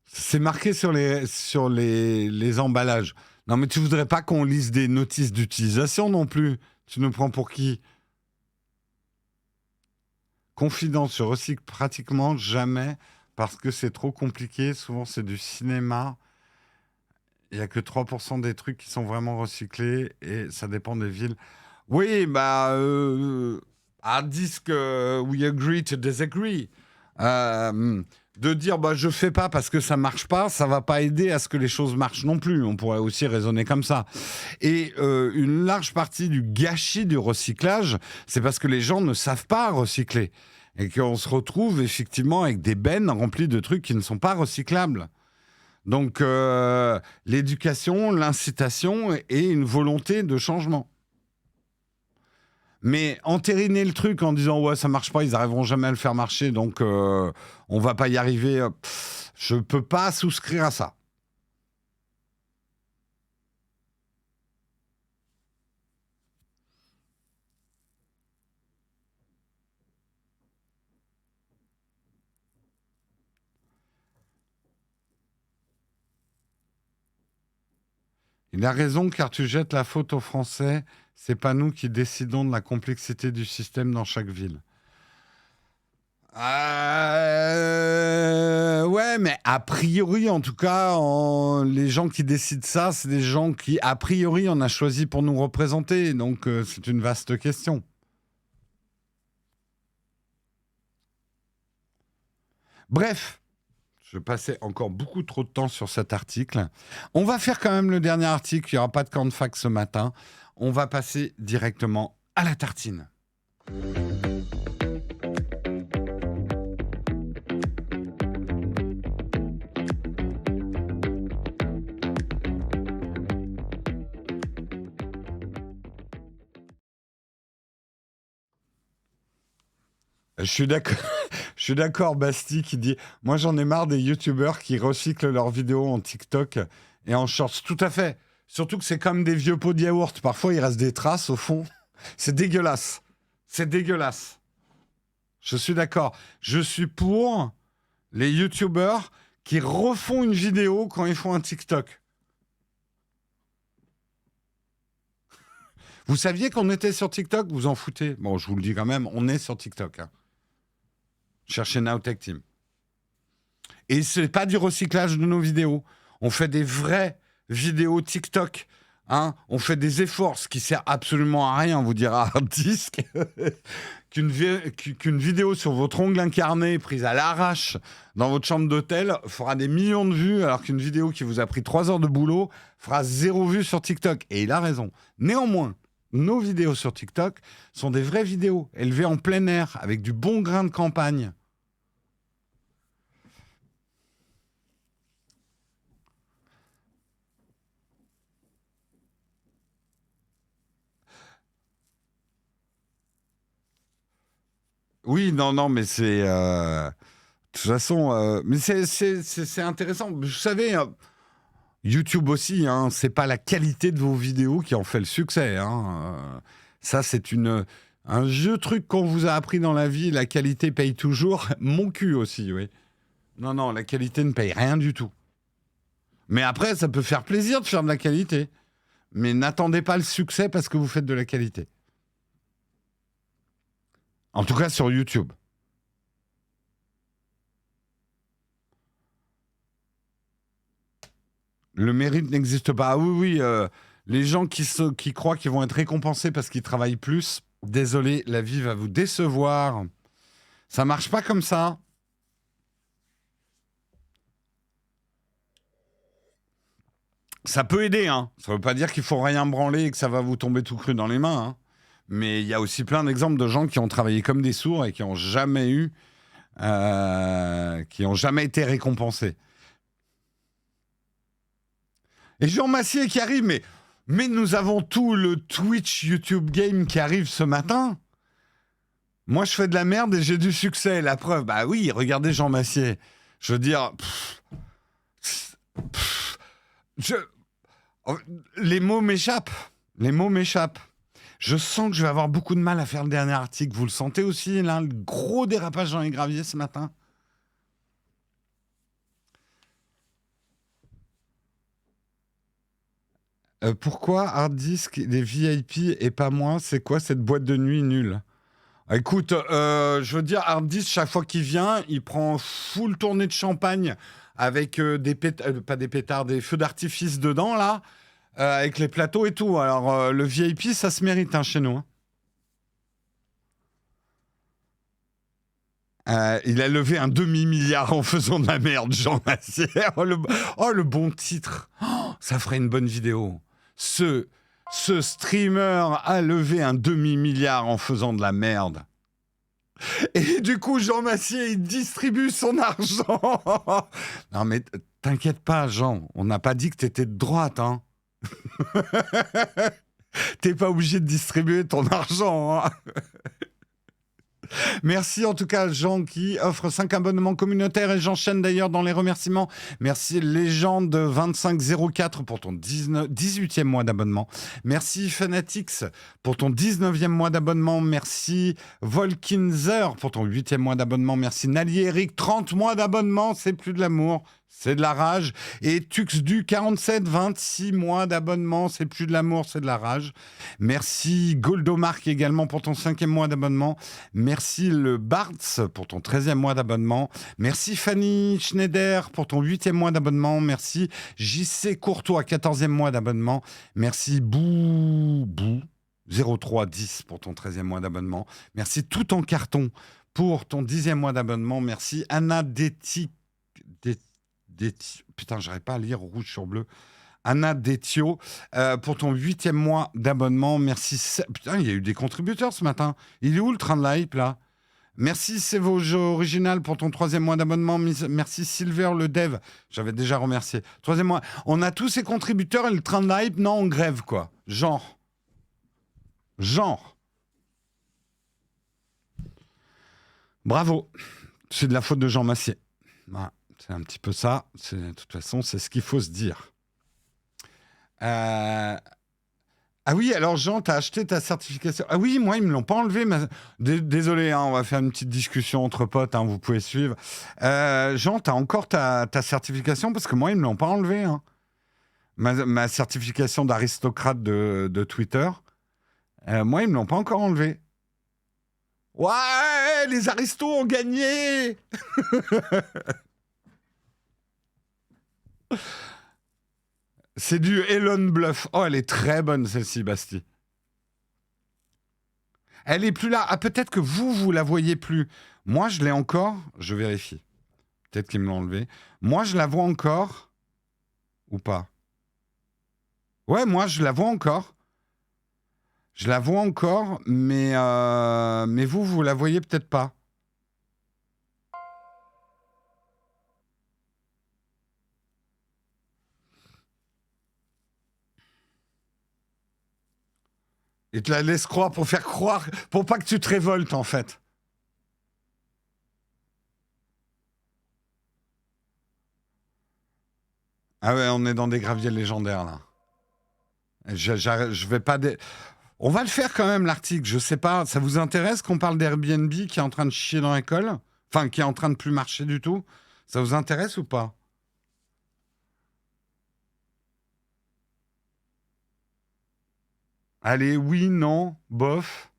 C'est marqué sur les emballages. Non, mais tu voudrais pas qu'on lise des notices d'utilisation non plus. Tu nous prends pour qui? Confidence, je recycle pratiquement jamais parce que c'est trop compliqué. Souvent, c'est du cinéma. Il n'y a que 3% des trucs qui sont vraiment recyclés et ça dépend des villes. Oui, bah, hard disk, we agree to disagree. Euh, de dire, bah, je fais pas parce que ça marche pas, ça va pas aider à ce que les choses marchent non plus. On pourrait aussi raisonner comme ça. Et une large partie du gâchis du recyclage, c'est parce que les gens ne savent pas recycler. Et qu'on se retrouve effectivement avec des bennes remplies de trucs qui ne sont pas recyclables. Donc, l'éducation, l'incitation et une volonté de changement. Mais entériner le truc en disant ouais ça marche pas, ils arriveront jamais à le faire marcher, donc on va pas y arriver. Je peux pas souscrire à ça. Il a raison car tu jettes la faute aux Français. C'est pas nous qui décidons de la complexité du système dans chaque ville. Ouais, mais a priori, en tout cas, les gens qui décident ça, c'est des gens qui, a priori, on a choisi pour nous représenter. Donc, c'est une vaste question. Bref, je passais encore beaucoup trop de temps sur cet article. On va faire quand même le dernier article. Il n'y aura pas de camp de fac ce matin. On va passer directement à la tartine. Je suis d'accord. Je suis d'accord, Basti qui dit moi j'en ai marre des youtubeurs qui recyclent leurs vidéos en TikTok et en shorts. Tout à fait. Surtout que c'est comme des vieux pots de yaourt. Parfois il reste des traces au fond. C'est dégueulasse. C'est dégueulasse. Je suis d'accord. Je suis pour les youtubeurs qui refont une vidéo quand ils font un TikTok. Vous saviez qu'on était sur TikTok? Vous en foutez? Bon, je vous le dis quand même, on est sur TikTok. Hein. Cherchez Nowtech Team. Et c'est pas du recyclage de nos vidéos. On fait des vraies vidéos TikTok. Hein. On fait des efforts, ce qui sert absolument à rien, vous dira Hard Disk, qu'une vidéo sur votre ongle incarné prise à l'arrache dans votre chambre d'hôtel fera des millions de vues, alors qu'une vidéo qui vous a pris 3 heures de boulot fera 0 vue sur TikTok. Et il a raison. Néanmoins, nos vidéos sur TikTok sont des vraies vidéos, élevées en plein air, avec du bon grain de campagne. Oui, non, non, mais c'est... de toute façon, mais c'est intéressant. Vous savez, YouTube aussi, hein, c'est pas la qualité de vos vidéos qui en fait le succès. Hein. Ça, c'est un vieux truc qu'on vous a appris dans la vie. La qualité paye toujours. Mon cul aussi, oui. Non, non, la qualité ne paye rien du tout. Mais après, ça peut faire plaisir de faire de la qualité. mais n'attendez pas le succès parce que vous faites de la qualité. En tout cas sur YouTube. Le mérite n'existe pas. Ah oui, les gens qui croient qu'ils vont être récompensés parce qu'ils travaillent plus, désolé, la vie va vous décevoir. Ça marche pas comme ça. Ça peut aider, hein. Ça veut pas dire qu'il faut rien branler et que ça va vous tomber tout cru dans les mains, hein. Mais il y a aussi plein d'exemples de gens qui ont travaillé comme des sourds et qui n'ont jamais été récompensés. Et Jean Massier qui arrive, mais nous avons tout le Twitch YouTube Game qui arrive ce matin. Moi, je fais de la merde et j'ai du succès. La preuve, bah oui, regardez Jean Massier. Je veux dire, les mots m'échappent. Les mots m'échappent. Je sens que je vais avoir beaucoup de mal à faire le dernier article. Vous le sentez aussi, là, le gros dérapage dans les graviers ce matin? Pourquoi Hard Disk, les VIP et pas moi? C'est quoi cette boîte de nuit nulle? Écoute, je veux dire, Hard Disk, chaque fois qu'il vient, il prend full tournée de champagne avec pas des pétards, des feux d'artifice dedans, là, avec les plateaux et tout. Alors, le VIP, ça se mérite hein, chez nous. Hein. Il a levé un demi-milliard en faisant de la merde, Jean Massier. Oh, le bon titre. Oh, ça ferait une bonne vidéo. Ce streamer a levé un demi-milliard en faisant de la merde. Et du coup, Jean Massier, il distribue son argent. Non, mais t'inquiète pas, Jean. On n'a pas dit que t'étais de droite, hein. T'es pas obligé de distribuer ton argent, hein. Merci en tout cas Jean qui offre 5 abonnements communautaires et j'enchaîne d'ailleurs dans les remerciements. Merci Légende 2504 pour ton 18e mois d'abonnement. Merci Fanatics pour ton 19e mois d'abonnement. Merci Volkinzer pour ton 8e mois d'abonnement. Merci Nali Eric, 30 mois d'abonnement, c'est plus de l'amour. C'est de la rage. Et Tuxdu 47, 26 mois d'abonnement. C'est plus de l'amour, c'est de la rage. Merci Goldomark également pour ton 5e mois d'abonnement. Merci le Barts pour ton 13e mois d'abonnement. Merci Fanny Schneider pour ton 8e mois d'abonnement. Merci JC Courtois, 14e mois d'abonnement. Merci Bou 0310 pour ton 13e mois d'abonnement. Merci Tout en carton pour ton 10e mois d'abonnement. Merci Anna Putain, j'arrive pas à lire rouge sur bleu. Anna Détio, pour ton 8e mois d'abonnement. Merci. Putain, il y a eu des contributeurs ce matin. Il est où le train de la hype, là? Merci C'est vos jeux original pour ton 3e mois d'abonnement. Merci Silver le dev. J'avais déjà remercié. 3e mois. On a tous ces contributeurs et le train de la hype, non, on grève, quoi. Genre. Bravo. C'est de la faute de Jean Massier. Voilà. C'est un petit peu ça. De toute façon, c'est ce qu'il faut se dire. Ah oui, alors Jean, t'as acheté ta certification. Ah oui, moi, ils me l'ont pas enlevé. Désolé, hein, on va faire une petite discussion entre potes, hein, vous pouvez suivre. Jean, t'as encore ta certification parce que moi, ils me l'ont pas enlevé. Hein. Ma certification d'aristocrate de Twitter, moi, ils me l'ont pas encore enlevé. Ouais, les aristos ont gagné. C'est du Elon Bluff. Oh, elle est très bonne, celle-ci, Basti. Elle est plus là. Ah, peut-être que vous la voyez plus. Moi, je l'ai encore. Je vérifie. Peut-être qu'ils me l'ont enlevé. Moi, je la vois encore. Ou pas? Ouais, moi, je la vois encore. Je la vois encore, mais vous la voyez peut-être pas. Et te la laisse croire pour faire croire, pour pas que tu te révoltes, en fait. Ah ouais, on est dans des graviers légendaires, là. Je vais pas... On va le faire quand même, l'article. Je sais pas, ça vous intéresse qu'on parle d'Airbnb qui est en train de chier dans l'école? Enfin, qui est en train de plus marcher du tout? Ça vous intéresse ou pas? Allez, oui, non, bof.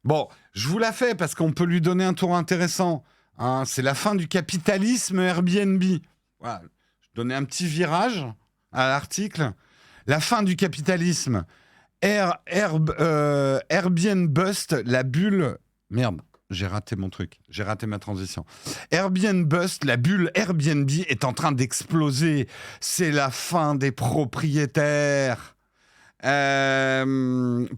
Bon, je vous la fais parce qu'on peut lui donner un tour intéressant. Hein, c'est la fin du capitalisme Airbnb. Voilà. Je donnais un petit virage à l'article. La fin du capitalisme. Airbnb bust, la bulle. Merde, j'ai raté mon truc. J'ai raté ma transition. Airbnb bust, la bulle Airbnb est en train d'exploser. C'est la fin des propriétaires.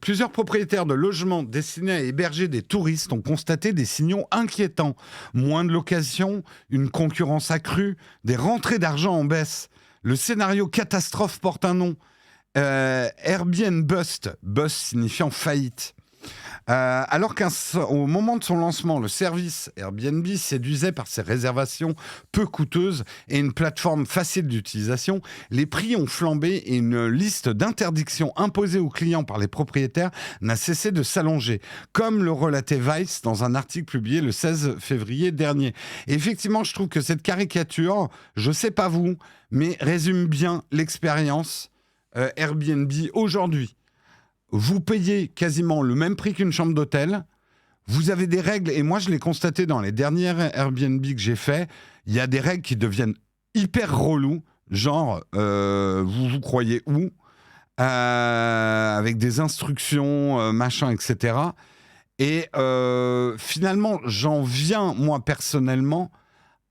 Plusieurs propriétaires de logements destinés à héberger des touristes ont constaté des signaux inquiétants. Moins de locations, une concurrence accrue, des rentrées d'argent en baisse. Le scénario catastrophe porte un nom. Airbnb bust, bust signifiant faillite. Alors qu'au moment de son lancement, le service Airbnb séduisait par ses réservations peu coûteuses et une plateforme facile d'utilisation, les prix ont flambé et une liste d'interdictions imposées aux clients par les propriétaires n'a cessé de s'allonger, comme le relatait Vice dans un article publié le 16 février dernier. Et effectivement, je trouve que cette caricature, je sais pas vous, mais résume bien l'expérience Airbnb aujourd'hui. Vous payez quasiment le même prix qu'une chambre d'hôtel. Vous avez des règles, et moi je l'ai constaté dans les dernières Airbnb que j'ai fait, il y a des règles qui deviennent hyper reloues, genre vous croyez où, avec des instructions, machin, etc. Et finalement, j'en viens, moi personnellement,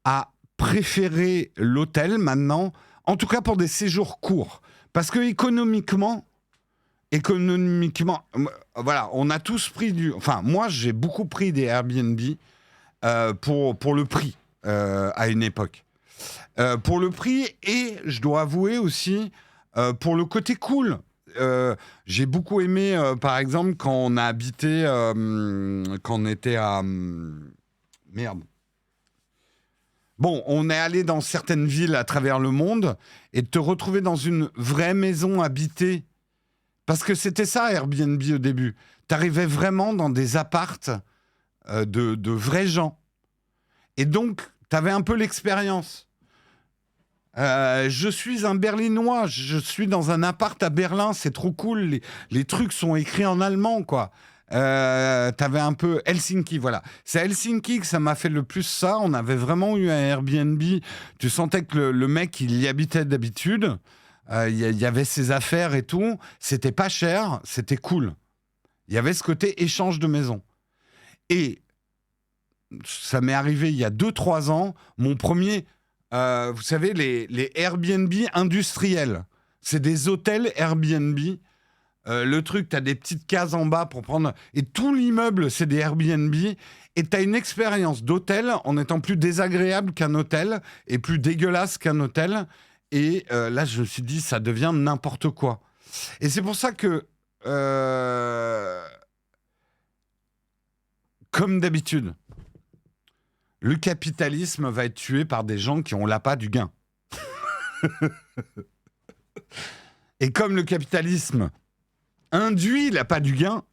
à préférer l'hôtel maintenant, en tout cas pour des séjours courts. Parce que économiquement, voilà, on a tous pris Enfin, moi, j'ai beaucoup pris des Airbnb pour le prix à une époque. Pour le prix et, je dois avouer aussi, pour le côté cool. J'ai beaucoup aimé, par exemple, quand on a habité, quand on était à... merde. Bon, on est allé dans certaines villes à travers le monde et de te retrouver dans une vraie maison habitée. Parce que c'était ça, Airbnb, au début. T'arrivais vraiment dans des appartes de vrais gens. Et donc, t'avais un peu l'expérience. Je suis un Berlinois, je suis dans un appart à Berlin, c'est trop cool. Les trucs sont écrits en allemand, quoi. T'avais un peu Helsinki, voilà. C'est à Helsinki que ça m'a fait le plus ça. On avait vraiment eu un Airbnb. Tu sentais que le mec, il y habitait d'habitude. Il y avait ses affaires et tout. C'était pas cher, c'était cool. Il y avait ce côté échange de maison. Et ça m'est arrivé il y a 2-3 ans, mon premier, vous savez, les Airbnb industriels. C'est des hôtels Airbnb. Le truc, t'as des petites cases en bas pour prendre... Et tout l'immeuble, c'est des Airbnb. Et t'as une expérience d'hôtel en étant plus désagréable qu'un hôtel et plus dégueulasse qu'un hôtel. Et là, je me suis dit, ça devient n'importe quoi. Et c'est pour ça que, comme d'habitude, le capitalisme va être tué par des gens qui ont l'appât du gain. Et comme le capitalisme induit l'appât du gain,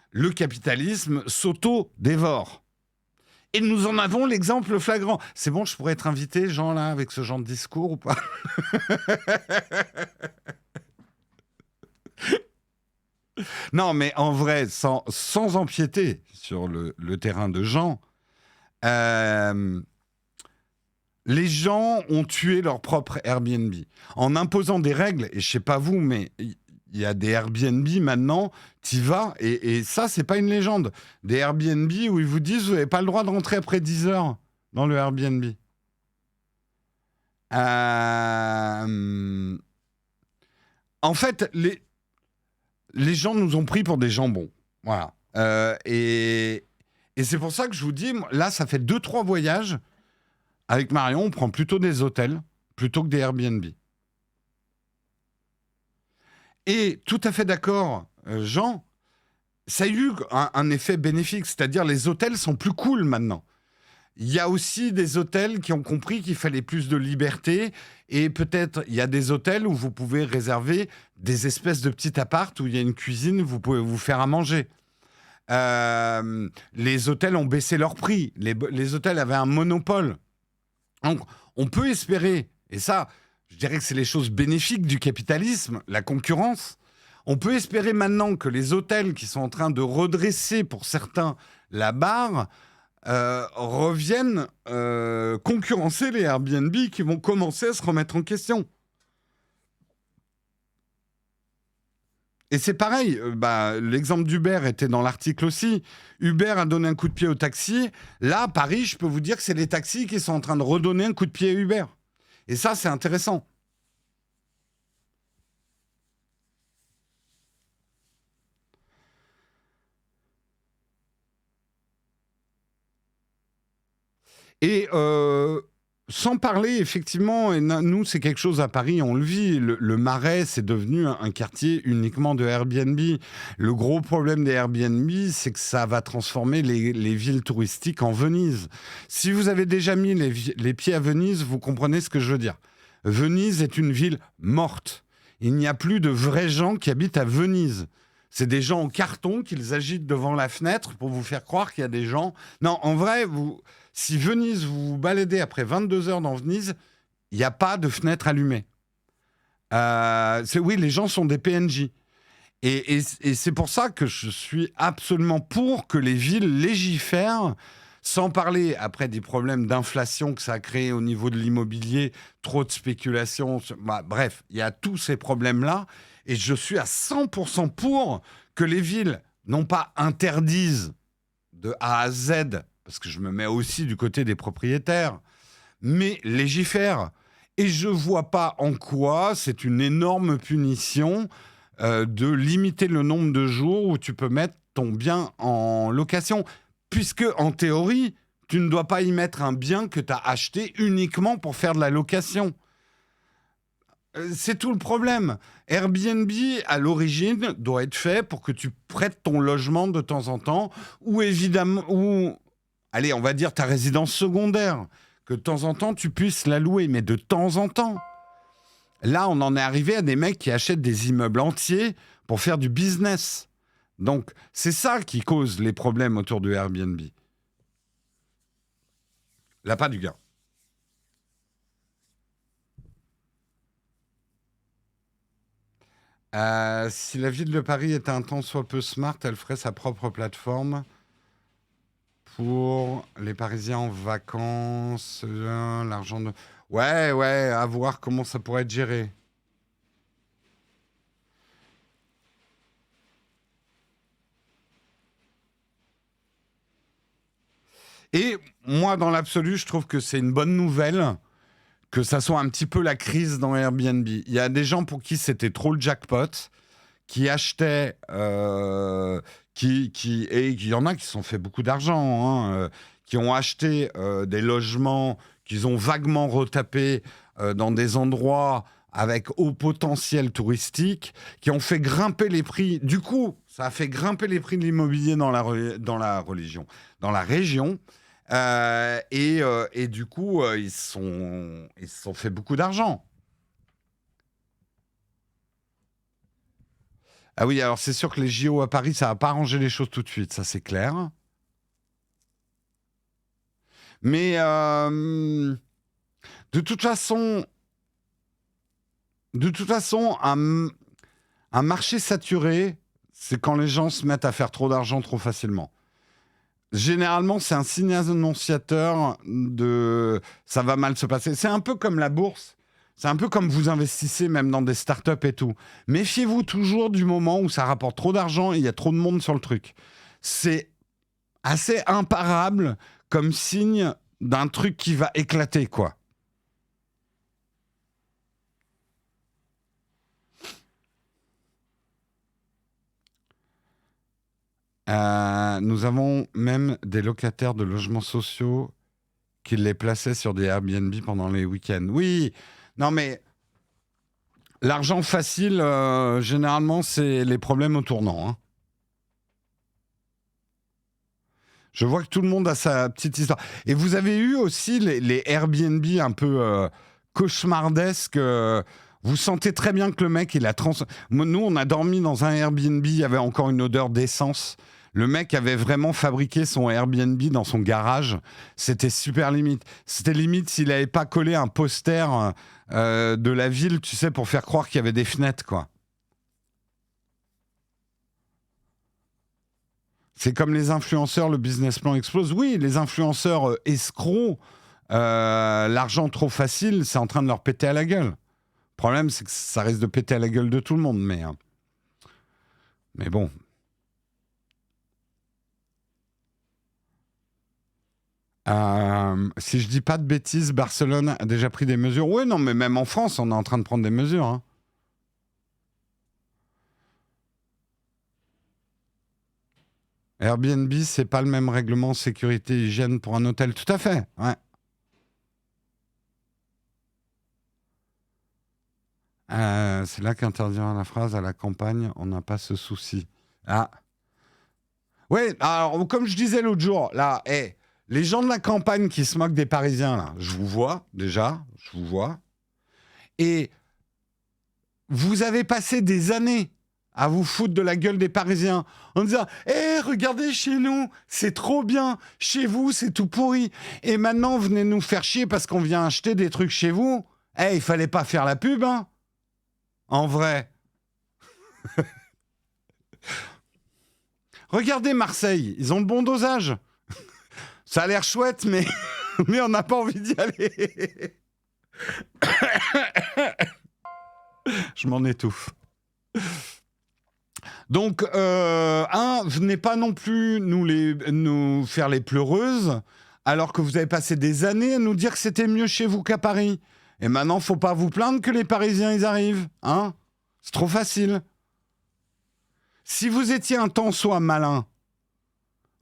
le capitalisme s'auto-dévore. Et nous en avons l'exemple flagrant. C'est bon, je pourrais être invité, Jean, là, avec ce genre de discours ou pas? Non, mais en vrai, sans empiéter sur le terrain de Jean, les gens ont tué leur propre Airbnb en imposant des règles. Et je sais pas vous, mais il y a des Airbnb maintenant, t'y vas, et ça, c'est pas une légende. Des Airbnb où ils vous disent, vous n'avez pas le droit de rentrer après 10 heures dans le Airbnb. En fait, les gens nous ont pris pour des jambons. Voilà. Et c'est pour ça que je vous dis, là, ça fait 2-3 voyages. Avec Marion, on prend plutôt des hôtels plutôt que des Airbnb. Et tout à fait d'accord, Jean, ça a eu un effet bénéfique, c'est-à-dire les hôtels sont plus cool maintenant. Il y a aussi des hôtels qui ont compris qu'il fallait plus de liberté et peut-être il y a des hôtels où vous pouvez réserver des espèces de petits apparts où il y a une cuisine, vous pouvez vous faire à manger. Les hôtels ont baissé leur prix, les hôtels avaient un monopole. Donc on peut espérer, et ça, Je dirais que c'est les choses bénéfiques du capitalisme, la concurrence. On peut espérer maintenant que les hôtels qui sont en train de redresser, pour certains, la barre, reviennent concurrencer les Airbnb qui vont commencer à se remettre en question. Et c'est pareil, l'exemple d'Uber était dans l'article aussi. Uber a donné un coup de pied aux taxis. Là, à Paris, je peux vous dire que c'est les taxis qui sont en train de redonner un coup de pied à Uber. Et ça, c'est intéressant. Et sans parler, effectivement, et nous, c'est quelque chose à Paris, on le vit, le Marais, c'est devenu un quartier uniquement de Airbnb. Le gros problème des Airbnb, c'est que ça va transformer les villes touristiques en Venise. Si vous avez déjà mis les pieds à Venise, vous comprenez ce que je veux dire. Venise est une ville morte. Il n'y a plus de vrais gens qui habitent à Venise. C'est des gens en carton qu'ils agitent devant la fenêtre pour vous faire croire qu'il y a des gens... Non, en vrai, si Venise, vous vous baladez après 22 heures dans Venise, il n'y a pas de fenêtre allumée. Oui, les gens sont des PNJ. Et c'est pour ça que je suis absolument pour que les villes légifèrent, sans parler après des problèmes d'inflation que ça a créé au niveau de l'immobilier, trop de spéculation. Bref, il y a tous ces problèmes-là. Et je suis à 100% pour que les villes, non pas interdisent de A à Z, parce que je me mets aussi du côté des propriétaires, mais légifèrent. Et je ne vois pas en quoi c'est une énorme punition de limiter le nombre de jours où tu peux mettre ton bien en location. Puisque, en théorie, tu ne dois pas y mettre un bien que tu as acheté uniquement pour faire de la location. C'est tout le problème. Airbnb, à l'origine, doit être fait pour que tu prêtes ton logement de temps en temps, ou évidemment, allez, on va dire ta résidence secondaire, que de temps en temps, tu puisses la louer, mais de temps en temps. Là, on en est arrivé à des mecs qui achètent des immeubles entiers pour faire du business. Donc, c'est ça qui cause les problèmes autour du Airbnb. L'appât du gain. Si la ville de Paris était un tant soit peu smart, elle ferait sa propre plateforme pour les Parisiens en vacances, l'argent de... Ouais, à voir comment ça pourrait être géré. Et moi, dans l'absolu, je trouve que c'est une bonne nouvelle que ça soit un petit peu la crise dans Airbnb. Il y a des gens pour qui c'était trop le jackpot, qui achetaient, et il y en a qui se sont fait beaucoup d'argent, qui ont acheté des logements qu'ils ont vaguement retapés dans des endroits avec haut potentiel touristique, qui ont fait grimper les prix. Du coup, ça a fait grimper les prix de l'immobilier dans la région. Et du coup, ils se sont fait beaucoup d'argent. Ah oui, alors c'est sûr que les JO à Paris, ça va pas arranger les choses tout de suite, ça c'est clair. Mais de toute façon, un marché saturé, c'est quand les gens se mettent à faire trop d'argent trop facilement. Généralement, c'est un signe annonciateur de ça va mal se passer. C'est un peu comme la bourse. C'est un peu comme vous investissez même dans des startups et tout. Méfiez-vous toujours du moment où ça rapporte trop d'argent et il y a trop de monde sur le truc. C'est assez imparable comme signe d'un truc qui va éclater, quoi. Nous avons même des locataires de logements sociaux qui les plaçaient sur des Airbnb pendant les week-ends. Oui, non mais l'argent facile, généralement, c'est les problèmes au tournant. Hein. Je vois que tout le monde a sa petite histoire. Et vous avez eu aussi les Airbnb un peu cauchemardesques. Vous sentez très bien que le mec, il a Nous, on a dormi dans un Airbnb, il y avait encore une odeur d'essence. Le mec avait vraiment fabriqué son Airbnb dans son garage. C'était super limite. C'était limite s'il n'avait pas collé un poster de la ville, tu sais, pour faire croire qu'il y avait des fenêtres, quoi. C'est comme les influenceurs, le business plan explose. Oui, les influenceurs escrocs, l'argent trop facile, c'est en train de leur péter à la gueule. Le problème, c'est que ça risque de péter à la gueule de tout le monde. Mais bon. Si je dis pas de bêtises, Barcelone a déjà pris des mesures. Oui, non, mais même en France, on est en train de prendre des mesures. Hein. Airbnb, c'est pas le même règlement sécurité hygiène pour un hôtel. Tout à fait. Ouais. C'est là qu'interdira la phrase à la campagne, on n'a pas ce souci. Ah. Oui, alors comme je disais l'autre jour, là, les gens de la campagne qui se moquent des Parisiens, là, je vous vois déjà, je vous vois. Et vous avez passé des années à vous foutre de la gueule des Parisiens en disant regardez chez nous, c'est trop bien, chez vous, c'est tout pourri. Et maintenant, venez nous faire chier parce qu'on vient acheter des trucs chez vous. Il fallait pas faire la pub, hein. En vrai. Regardez Marseille, ils ont le bon dosage. Ça a l'air chouette, mais, mais on n'a pas envie d'y aller. Je m'en étouffe. Donc, venez pas non plus nous faire les pleureuses, alors que vous avez passé des années à nous dire que c'était mieux chez vous qu'à Paris. Et maintenant, faut pas vous plaindre que les Parisiens, ils arrivent. Hein ? C'est trop facile. Si vous étiez un tant soit malin,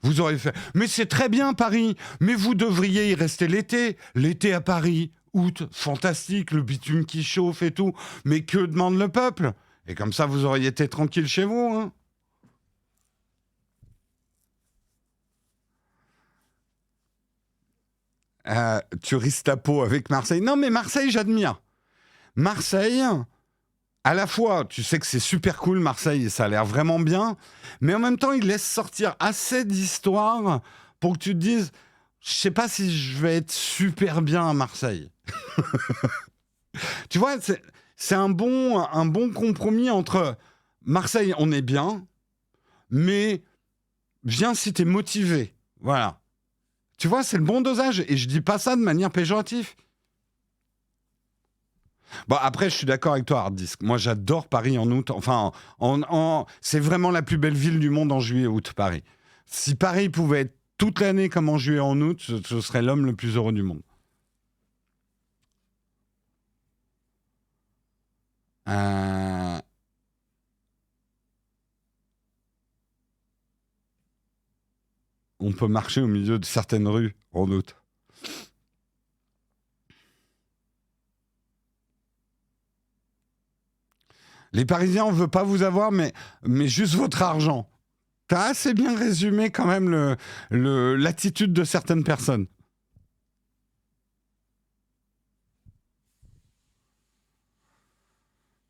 vous auriez fait « Mais c'est très bien Paris, mais vous devriez y rester l'été. L'été à Paris, août, fantastique, le bitume qui chauffe et tout. Mais que demande le peuple ?» Et comme ça, vous auriez été tranquille chez vous. Hein. Tu risques ta peau avec Marseille. Non, mais Marseille, j'admire. Marseille, à la fois, tu sais que c'est super cool, Marseille, ça a l'air vraiment bien, mais en même temps, il laisse sortir assez d'histoires pour que tu te dises, je sais pas si je vais être super bien à Marseille. Tu vois, c'est un bon compromis entre Marseille, on est bien, mais viens si t'es motivé. Voilà. Tu vois, c'est le bon dosage, et je dis pas ça de manière péjorative. Bon, après, je suis d'accord avec toi, Hard Disk. Moi, j'adore Paris en août. Enfin, c'est vraiment la plus belle ville du monde en juillet-août, Paris. Si Paris pouvait être toute l'année comme en juillet en août, ce serait l'homme le plus heureux du monde. On peut marcher au milieu de certaines rues en août. Les Parisiens, on ne veut pas vous avoir, mais juste votre argent. T'as assez bien résumé quand même l'attitude de certaines personnes.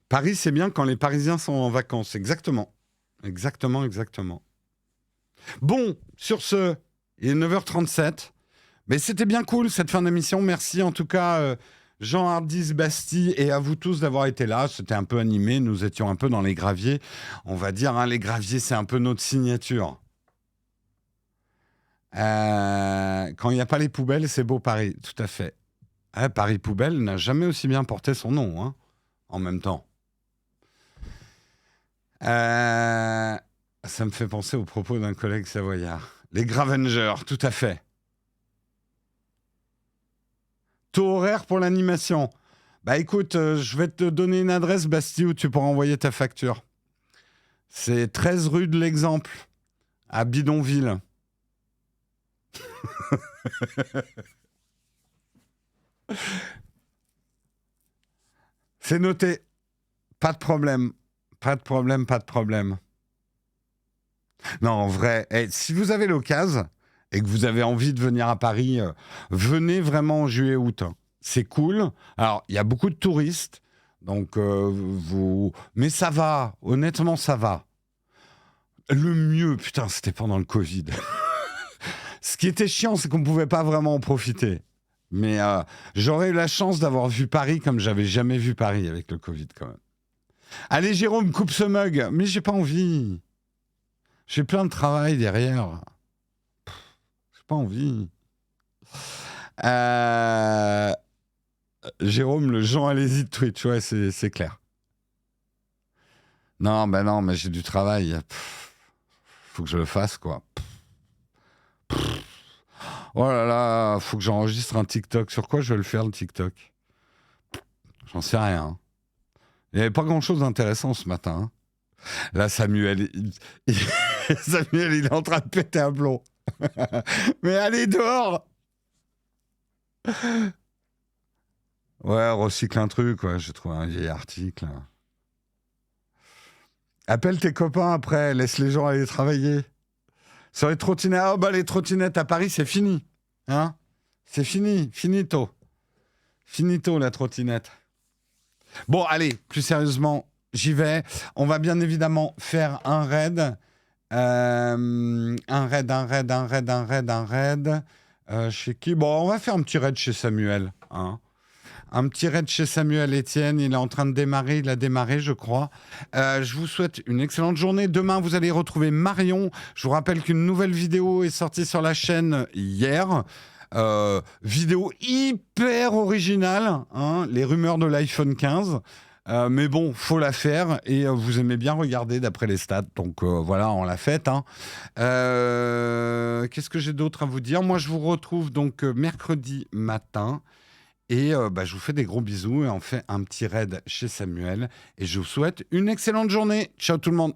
Paris, c'est bien quand les Parisiens sont en vacances. Exactement. Exactement, exactement. Bon, sur ce, il est 9h37. Mais c'était bien cool cette fin d'émission. Merci en tout cas, Jean Hardis, Bastille, et à vous tous d'avoir été là. C'était un peu animé. Nous étions un peu dans les graviers. On va dire, hein, les graviers, c'est un peu notre signature. Quand il n'y a pas les poubelles, c'est beau Paris. Tout à fait. Paris Poubelle n'a jamais aussi bien porté son nom, hein, en même temps. Ça me fait penser aux propos d'un collègue savoyard. Les Gravengers, tout à fait. Taux horaire pour l'animation. Bah écoute, je vais te donner une adresse, Bastille, où tu pourras envoyer ta facture. C'est 13 rue de l'Exemple, à Bidonville. C'est noté. Pas de problème. Pas de problème, pas de problème. Non, en vrai, si vous avez l'occasion et que vous avez envie de venir à Paris, venez vraiment en juillet-août. Hein. C'est cool. Alors, il y a beaucoup de touristes, donc mais ça va. Honnêtement, ça va. Le mieux, putain, c'était pendant le Covid. Ce qui était chiant, c'est qu'on ne pouvait pas vraiment en profiter. Mais j'aurais eu la chance d'avoir vu Paris comme j'avais jamais vu Paris avec le Covid, quand même. Allez, Jérôme, coupe ce mug. Mais j'ai pas envie. J'ai plein de travail derrière. J'ai pas envie. Jérôme, le Jean Alési de Twitch, ouais, c'est clair. Non, mais j'ai du travail. Faut que je le fasse, quoi. Oh là là, faut que j'enregistre un TikTok. Sur quoi je vais le faire, le TikTok? J'en sais rien. Il n'y avait pas grand-chose d'intéressant ce matin. Là, Samuel, Samuel, il est en train de péter un plomb. Mais allez dehors! Ouais, recycle un truc, ouais. J'ai trouvé un vieil article. Appelle tes copains après, laisse les gens aller travailler. Sur les trottinettes, les trottinettes à Paris, c'est fini. Hein? C'est fini, finito. Finito, la trottinette. Bon, allez, plus sérieusement, j'y vais. On va bien évidemment faire un raid. Un raid. Chez qui? Bon, on va faire un petit raid chez Samuel. Hein. Un petit raid chez Samuel Etienne. Il est en train de démarrer. Il a démarré, je crois. Je vous souhaite une excellente journée. Demain, vous allez retrouver Marion. Je vous rappelle qu'une nouvelle vidéo est sortie sur la chaîne hier. Vidéo hyper originale. Hein, les rumeurs de l'iPhone 15. Mais bon, faut la faire et vous aimez bien regarder d'après les stats. Donc voilà, on l'a faite. Hein. Qu'est-ce que j'ai d'autre à vous dire? Moi, je vous retrouve donc mercredi matin. Et je vous fais des gros bisous et on fait un petit raid chez Samuel. Et je vous souhaite une excellente journée. Ciao tout le monde.